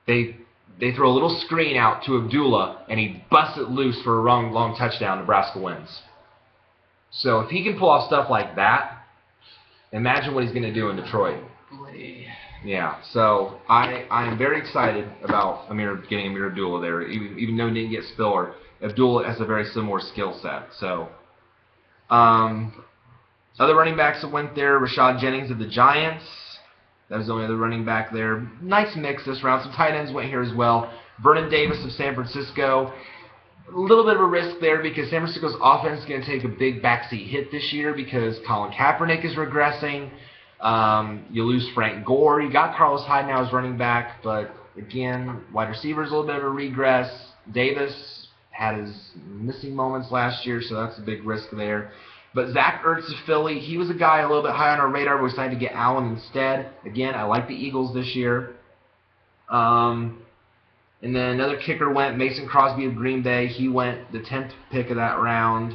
They throw a little screen out to Abdullah, and he busts it loose for a long touchdown. Nebraska wins. So if he can pull off stuff like that, imagine what he's going to do in Detroit. Yeah, so I am very excited about getting Amir Abdullah there, even though he didn't get Spiller. Abdullah has a very similar skill set. So, other running backs that went there, Rashad Jennings of the Giants. That was the only other running back there. Nice mix this round. Some tight ends went here as well. Vernon Davis of San Francisco. A little bit of a risk there because San Francisco's offense is going to take a big backseat hit this year because Colin Kaepernick is regressing. You lose Frank Gore. You got Carlos Hyde now as running back, but again, wide receivers a little bit of a regress. Davis had his missing moments last year, so that's a big risk there. But Zach Ertz of Philly, he was a guy a little bit high on our radar, but we decided to get Allen instead. Again, I like the Eagles this year. And then another kicker went, Mason Crosby of Green Bay. He went the 10th pick of that round.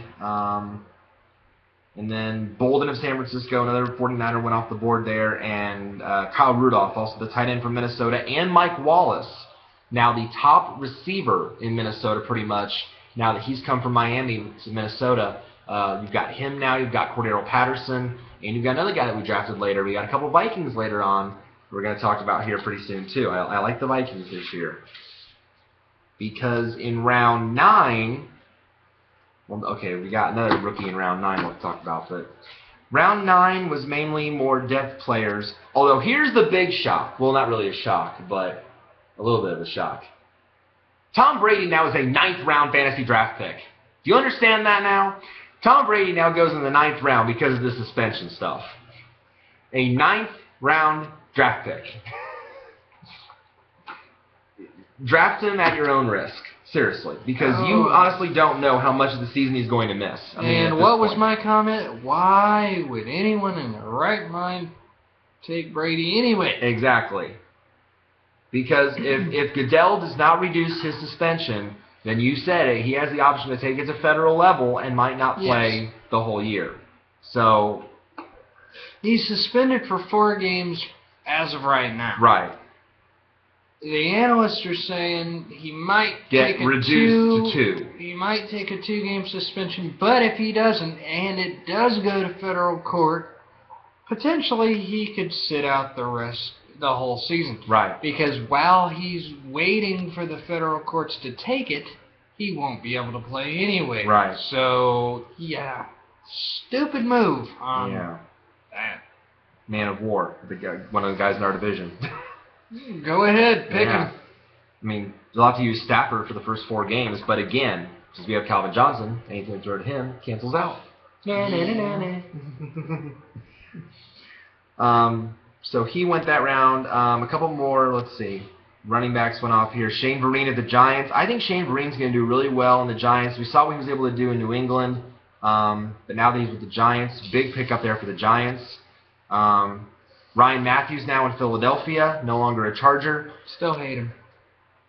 And then Bolden of San Francisco, another 49er, went off the board there. And Kyle Rudolph, also the tight end from Minnesota. And Mike Wallace, now the top receiver in Minnesota pretty much. Now that he's come from Miami to Minnesota, you've got him now. You've got Cordero Patterson. And you've got another guy that we drafted later. We got a couple Vikings later on we're going to talk about here pretty soon too. I like the Vikings this year. Because in round 9, well, okay, we got another rookie in round 9 we'll talk about, but round 9 was mainly more depth players. Although here's the big shock. Well, not really a shock, but a little bit of a shock. Tom Brady now is a 9th round fantasy draft pick. Do you understand that now? Tom Brady now goes in the 9th round because of the suspension stuff. A 9th round draft pick. Draft him at your own risk, seriously, because you honestly don't know how much of the season he's going to miss. And what was my comment? Why would anyone in their right mind take Brady anyway? Exactly. Because if Goodell does not reduce his suspension, then you said it, he has the option to take it to federal level and might not play the whole year. So he's suspended for 4 games as of right now. Right. The analysts are saying he might get reduced to 2. He might take a 2-game suspension, but if he doesn't, and it does go to federal court, potentially he could sit out the whole season. Right. Because while he's waiting for the federal courts to take it, he won't be able to play anyway. Right. So, yeah, stupid move on that. Man of War, one of the guys in our division. Go ahead, pick him. I mean, you'll have to use Stafford for the first 4 games, but again, since we have Calvin Johnson, anything to throw to him cancels out. So he went that round. A couple more, let's see. Running backs went off here. Shane Vereen of the Giants. I think Shane Vereen's going to do really well in the Giants. We saw what he was able to do in New England, but now that he's with the Giants, big pickup there for the Giants. Ryan Matthews now in Philadelphia, no longer a Charger. Still hate him.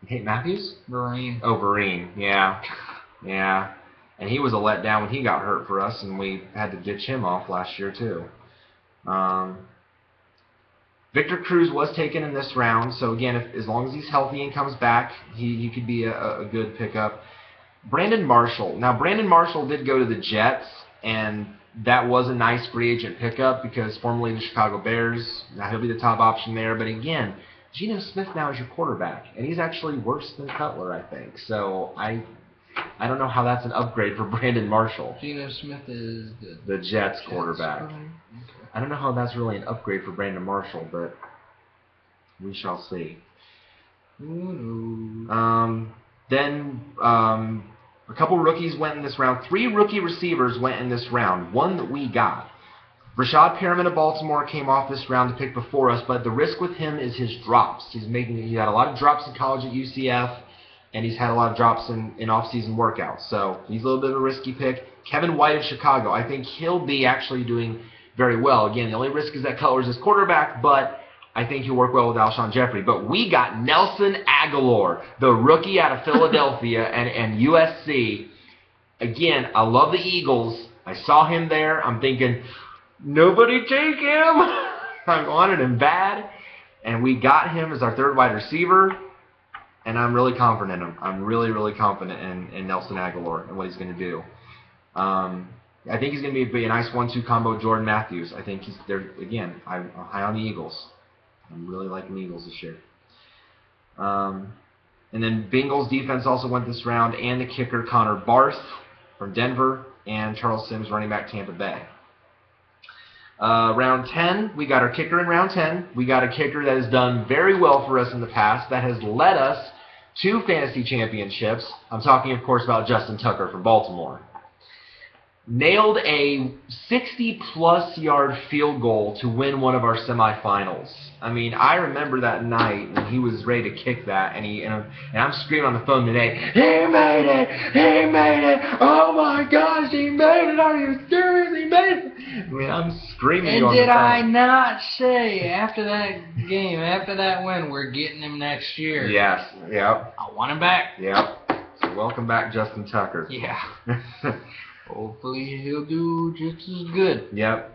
You hate Matthews? Vereen. Oh, Vereen, yeah. Yeah. And he was a letdown when he got hurt for us, and we had to ditch him off last year too. Victor Cruz was taken in this round, so again, as long as he's healthy and comes back, he could be a good pickup. Brandon Marshall. Now, Brandon Marshall did go to the Jets, and that was a nice free agent pickup because formerly the Chicago Bears, now he'll be the top option there. But again, Geno Smith now is your quarterback, and he's actually worse than Cutler, I think. So I don't know how that's an upgrade for Brandon Marshall. Geno Smith is the Jets quarterback. Okay. I don't know how that's really an upgrade for Brandon Marshall, but we shall see. Then a couple rookies went in this round. 3 rookie receivers went in this round. One that we got. Rashad Perriman of Baltimore came off this round to pick before us, but the risk with him is his drops. He had a lot of drops in college at UCF, and he's had a lot of drops in off-season workouts. So he's a little bit of a risky pick. Kevin White of Chicago. I think he'll be actually doing very well. Again, the only risk is that Cutler's his quarterback, but I think he'll work well with Alshon Jeffrey. But we got Nelson Aguilar, the rookie out of Philadelphia and USC. Again, I love the Eagles. I saw him there. I'm thinking, nobody take him. I wanted him bad. And we got him as our 3rd wide receiver. And I'm really confident in him. I'm really, really confident in Nelson Aguilar and what he's going to do. I think he's going to be a nice 1-2 combo with Jordan Matthews. I think he's there again. I'm high on the Eagles. I'm really liking the Eagles this year. And then Bengals defense also went this round, and the kicker Connor Barth from Denver, and Charles Sims, running back, Tampa Bay. Round 10, we got our kicker in round 10. We got a kicker that has done very well for us in the past, that has led us to fantasy championships. I'm talking, of course, about Justin Tucker from Baltimore. Nailed a 60-plus yard field goal to win one of our semifinals. I mean, I remember that night when he was ready to kick that, and I'm screaming on the phone today, "He made it! He made it! Oh my gosh, he made it! Are you serious? He made it!" I mean, I'm screaming on the phone. And did I not say after that game, after that win, we're getting him next year? Yes. Yep. I want him back. Yep. So welcome back, Justin Tucker. Yeah. Hopefully he'll do just as good. Yep.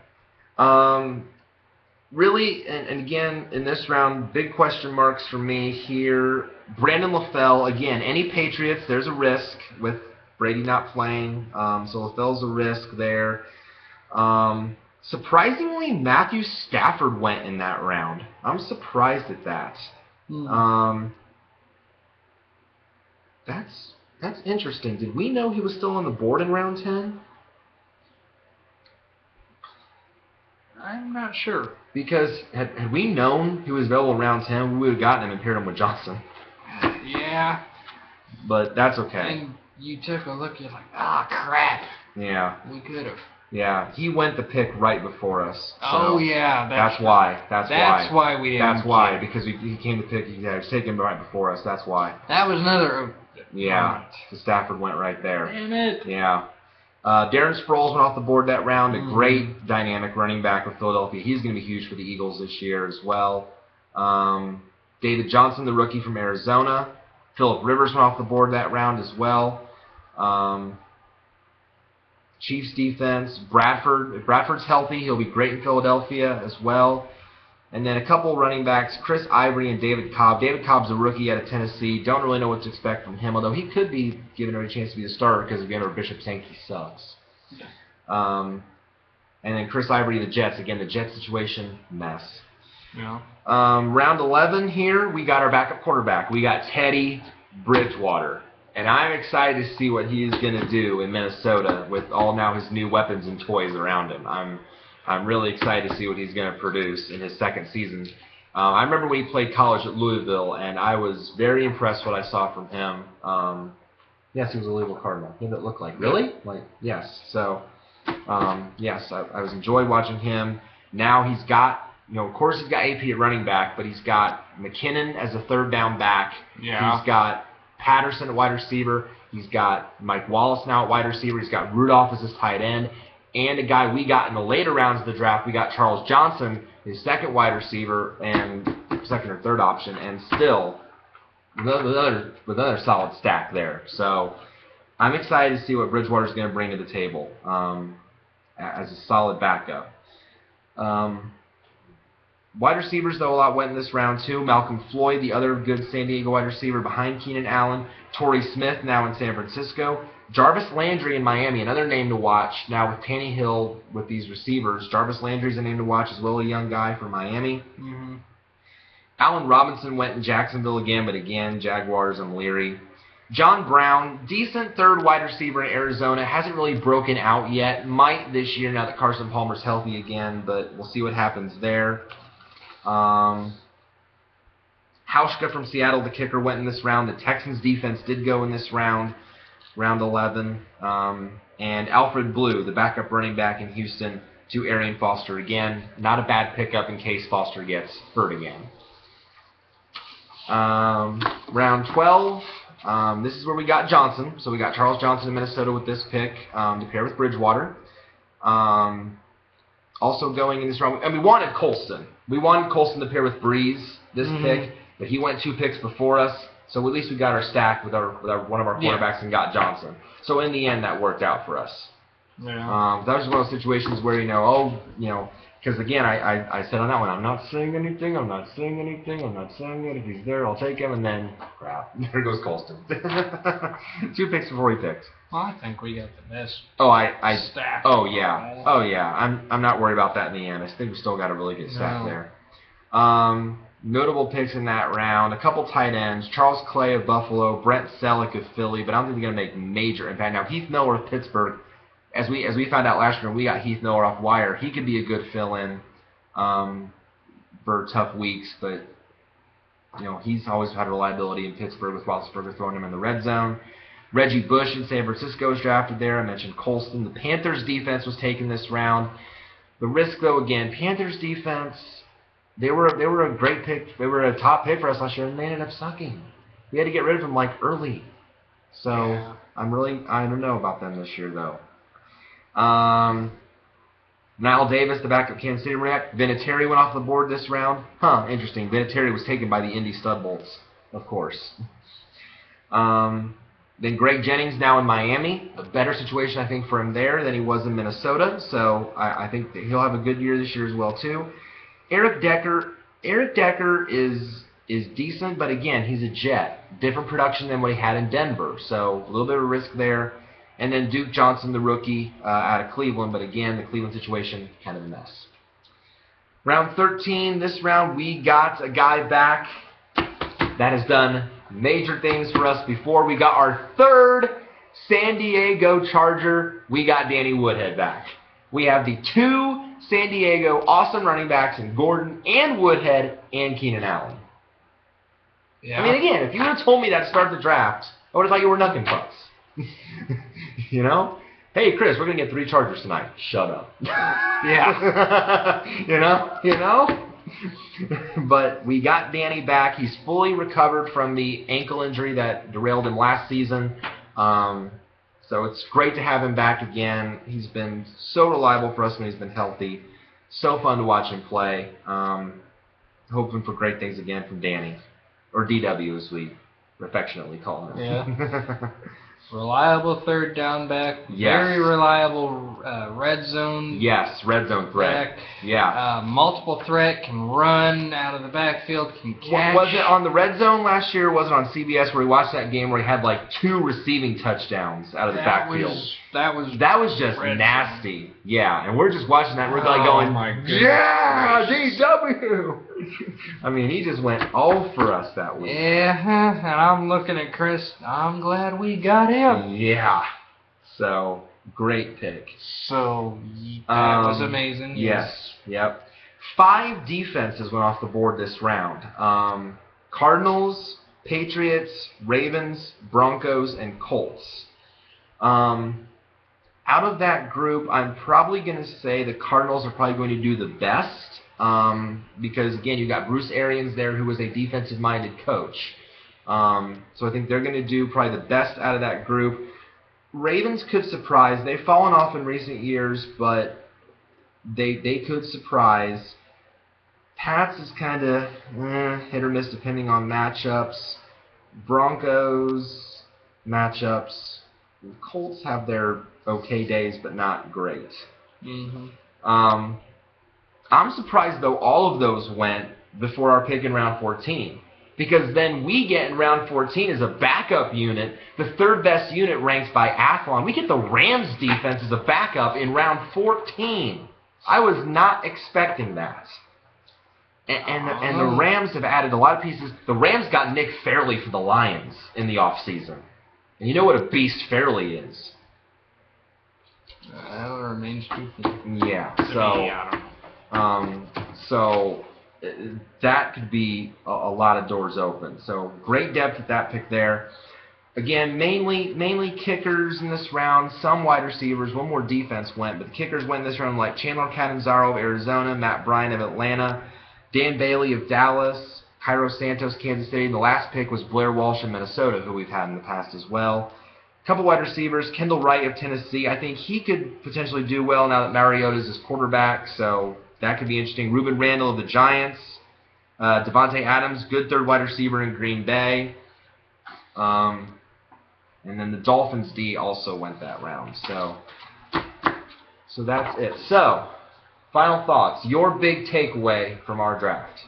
Really, and again, in this round, big question marks for me here. Brandon LaFell, again, any Patriots, there's a risk with Brady not playing. So LaFell's a risk there. Surprisingly, Matthew Stafford went in that round. I'm surprised at that. That's interesting. Did we know he was still on the board in round 10? I'm not sure. Because had we known he was available in round 10, we would have gotten him and paired him with Johnson. Yeah. But that's okay. And you took a look, you're like, ah, crap. Yeah. We could have. Yeah, he went the pick right before us. So oh, yeah. That's why. That's why we didn't. That's why, because he came to pick, he was taken right before us. That's why. That was another... Yeah, the Stafford went right there. Damn it. Yeah. Darren Sproles went off the board that round. A great dynamic running back with Philadelphia. He's going to be huge for the Eagles this year as well. David Johnson, the rookie from Arizona. Phillip Rivers went off the board that round as well. Chiefs defense. Bradford. If Bradford's healthy, he'll be great in Philadelphia as well. And then a couple running backs, Chris Ivory and David Cobb. David Cobb's a rookie out of Tennessee. Don't really know what to expect from him, although he could be given a chance to be the starter because, again, our Bishop Sankey sucks. And then Chris Ivory, the Jets. Again, the Jets situation, mess. Yeah. Round 11 here, we got our backup quarterback. We got Teddy Bridgewater. And I'm excited to see what he is going to do in Minnesota with all now his new weapons and toys around him. I'm really excited to see what he's going to produce in his second season. I remember when he played college at Louisville, and I was very impressed what I saw from him. Yes, he was a Louisville Cardinal. What did it look like? Really? Like, yes. So, yes, I was enjoyed watching him. Now he's got, of course he's got AP at running back, but he's got McKinnon as a third down back. Yeah. He's got Patterson at wide receiver. He's got Mike Wallace now at wide receiver. He's got Rudolph as his tight end. And a guy we got in the later rounds of the draft, we got Charles Johnson, his second wide receiver and second or third option, and still with another solid stack there. So I'm excited to see what Bridgewater's going to bring to the table as a solid backup. Wide receivers, though, a lot went in this round, too. Malcolm Floyd, the other good San Diego wide receiver behind Keenan Allen. Torrey Smith, now in San Francisco. Jarvis Landry in Miami, another name to watch. Now with Tannehill with these receivers. Jarvis Landry's a name to watch as well, a young guy from Miami. Allen Robinson went in Jacksonville again, but again, Jaguars, I'm leery. John Brown, decent third wide receiver in Arizona. Hasn't really broken out yet. Might this year now that Carson Palmer's healthy again, but we'll see what happens there. Hauschka from Seattle, the kicker, went in this round. The Texans defense did go in this round, round 11. And Alfred Blue, the backup running back in Houston, to Arian Foster again. Not a bad pickup in case Foster gets hurt again. Round 12, this is where we got Johnson. So we got Charles Johnson in Minnesota with this pick to pair with Bridgewater. Also going in this round, and we wanted Colston. We wanted Colston to pair with Breeze this pick, but he went 2 picks before us. So at least we got our stack with one of our quarterbacks and got Johnson. So in the end, that worked out for us. Yeah. That was one of those situations where Because again, I said on that one, I'm not saying anything, I'm not saying anything, I'm not saying it. If he's there, I'll take him, and then, crap, there goes Colston. 2 picks before he picks. Well, I think we got the best stack. Oh yeah. I'm not worried about that in the end. I think we still got a really good stack there. Notable picks in that round, a couple tight ends, Charles Clay of Buffalo, Brent Selleck of Philly, but I don't think they're going to make major impact. Now, Heath Miller of Pittsburgh, as we found out last year when we got Heath Miller off wire, he could be a good fill-in for tough weeks, but he's always had reliability in Pittsburgh with Roethlisberger throwing him in the red zone. Reggie Bush in San Francisco was drafted there. I mentioned Colston. The Panthers defense was taken this round. The risk, though, again, Panthers defense, they were a great pick. They were a top pick for us last year, and they ended up sucking. We had to get rid of them early. So yeah. I don't know about them this year, though. Nile Davis, the backup Kansas City React. Vinatieri went off the board this round. Interesting. Vinatieri was taken by the Indy Stud Bolts, of course. Then Greg Jennings now in Miami. A better situation, I think, for him there than he was in Minnesota. So I think that he'll have a good year this year as well, too. Eric Decker is decent, but again, he's a Jet. Different production than what he had in Denver. So a little bit of a risk there. And then Duke Johnson, the rookie, out of Cleveland. But again, the Cleveland situation, kind of a mess. Round 13, this round we got a guy back that has done major things for us before. We got our 3rd San Diego Charger. We got Danny Woodhead back. We have the 2 San Diego awesome running backs in Gordon and Woodhead and Keenan Allen. Yeah. I mean, again, if you would have told me that to start the draft, I would have thought you were knucking pucks. Hey, Chris, we're going to get 3 Chargers tonight. Shut up. Yeah. you know? But we got Danny back. He's fully recovered from the ankle injury that derailed him last season. So it's great to have him back again. He's been so reliable for us when he's been healthy. So fun to watch him play. Hoping for great things again from Danny. Or DW, as we affectionately call him. Yeah. Reliable 3rd down back. Yes. Very reliable red zone. Yes, red zone threat. Back. Yeah. Multiple threat, can run out of the backfield, can catch. Was it on the red zone last year, or was it on CBS where we watched that game where he had 2 receiving touchdowns out of the backfield? That was just nasty. Zone. Yeah, and we're just watching that, and we're going, my goodness, yeah, DW! I mean, he just went all for us that week. Yeah, and I'm looking at Chris. I'm glad we got him. Yeah. So, great pick. So, that was amazing. Yes. Yep. 5 defenses went off the board this round. Cardinals, Patriots, Ravens, Broncos, and Colts. Out of that group, I'm probably going to say the Cardinals are probably going to do the best. Because, again, you got Bruce Arians there, who was a defensive-minded coach. So I think they're going to do probably the best out of that group. Ravens could surprise. They've fallen off in recent years, but they could surprise. Pats is kind of hit or miss depending on matchups. Broncos, matchups. Colts have their okay days, but not great. Mm-hmm. I'm surprised, though, all of those went before our pick in round 14. Because then we get in round 14 as a backup unit, the 3rd best unit ranked by Athlon. We get the Rams defense as a backup in round 14. I was not expecting that. And the Rams have added a lot of pieces. The Rams got Nick Fairley for the Lions in the offseason. And you know what a beast Fairley is. That remains true for me. Yeah, so that could be a lot of doors open. So great depth at that pick there. Again, mainly kickers in this round, some wide receivers, one more defense went, but the kickers went this round like Chandler Catanzaro of Arizona, Matt Bryan of Atlanta, Dan Bailey of Dallas, Cairo Santos, Kansas City, and the last pick was Blair Walsh of Minnesota, who we've had in the past as well. A couple wide receivers, Kendall Wright of Tennessee. I think he could potentially do well now that Mariota's his quarterback, so that could be interesting. Reuben Randall of the Giants. Devontae Adams, good 3rd wide receiver in Green Bay. And then the Dolphins D also went that round. So that's it. So, final thoughts. Your big takeaway from our draft.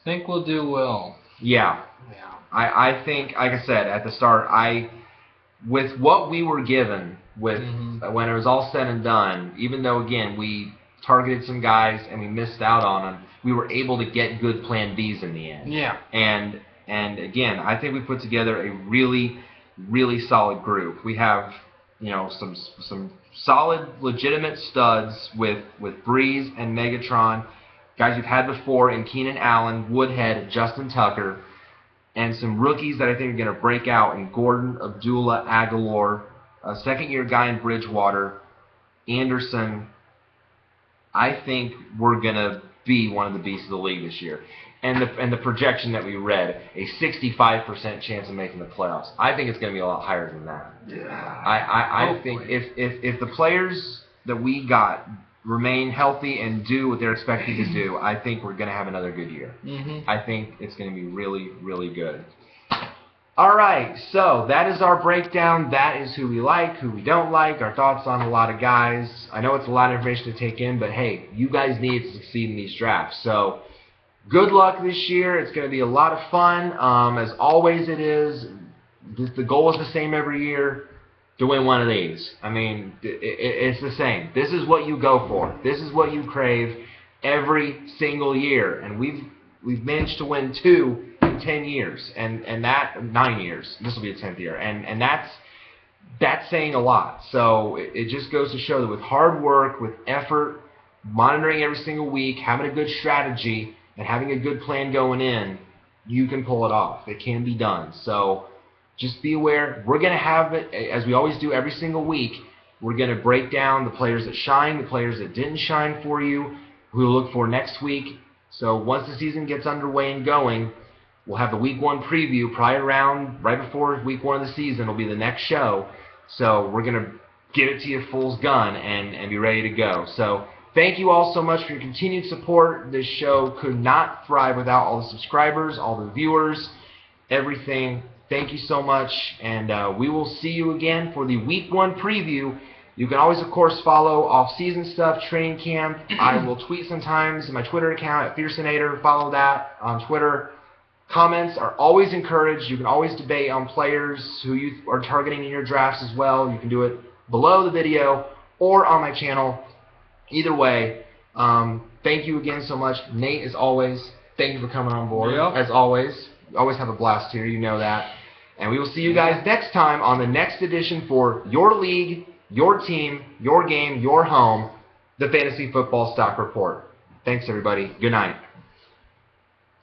Think we'll do well. Yeah. I think, like I said at the start, with what we were given, with when it was all said and done, even though, again, we targeted some guys and we missed out on them, we were able to get good plan Bs in the end. Yeah. And again, I think we put together a really, really solid group. We have, some solid, legitimate studs with Breeze and Megatron, guys we've had before in Keenan Allen, Woodhead, Justin Tucker, and some rookies that I think are going to break out in Gordon, Abdullah, Aguilar, a second-year guy in Bridgewater, Anderson. I think we're going to be one of the beasts of the league this year. And the projection that we read, a 65% chance of making the playoffs. I think it's going to be a lot higher than that. Yeah. I think if the players that we got remain healthy and do what they're expected to do, I think we're going to have another good year. I think it's going to be really, really good. All right, so that is our breakdown. That is who we like, who we don't like, our thoughts on a lot of guys. I know it's a lot of information to take in, but hey, you guys need to succeed in these drafts. So good luck this year. It's going to be a lot of fun. As always it is. The goal is the same every year, to win one of these. I mean, it's the same. This is what you go for. This is what you crave every single year. And we've managed to win 2 in 10 years, and that 9 years. This will be the 10th year, and that's saying a lot. So it just goes to show that with hard work, with effort, monitoring every single week, having a good strategy, and having a good plan going in, you can pull it off. It can be done. So just be aware. We're going to have it, as we always do every single week, we're going to break down the players that shine, the players that didn't shine for you, who we'll look for next week. So once the season gets underway and going, we'll have the Week 1 preview probably around right before Week 1 of the season will be the next show. So we're going to give it to you full gun and be ready to go. So thank you all so much for your continued support. This show could not thrive without all the subscribers, all the viewers, everything. Thank you so much, and we will see you again for the Week 1 preview. You can always, of course, follow off-season stuff, training camp. I will tweet sometimes in my Twitter account at Fearsonator. Follow that on Twitter. Comments are always encouraged. You can always debate on players who you are targeting in your drafts as well. You can do it below the video or on my channel. Either way, thank you again so much. Nate, as always, thank you for coming on board. Yep. As always. Always have a blast here, you know that. And we will see you guys next time on the next edition for your league, your team, your game, your home, the Fantasy Football Stock Report. Thanks, everybody. Good night.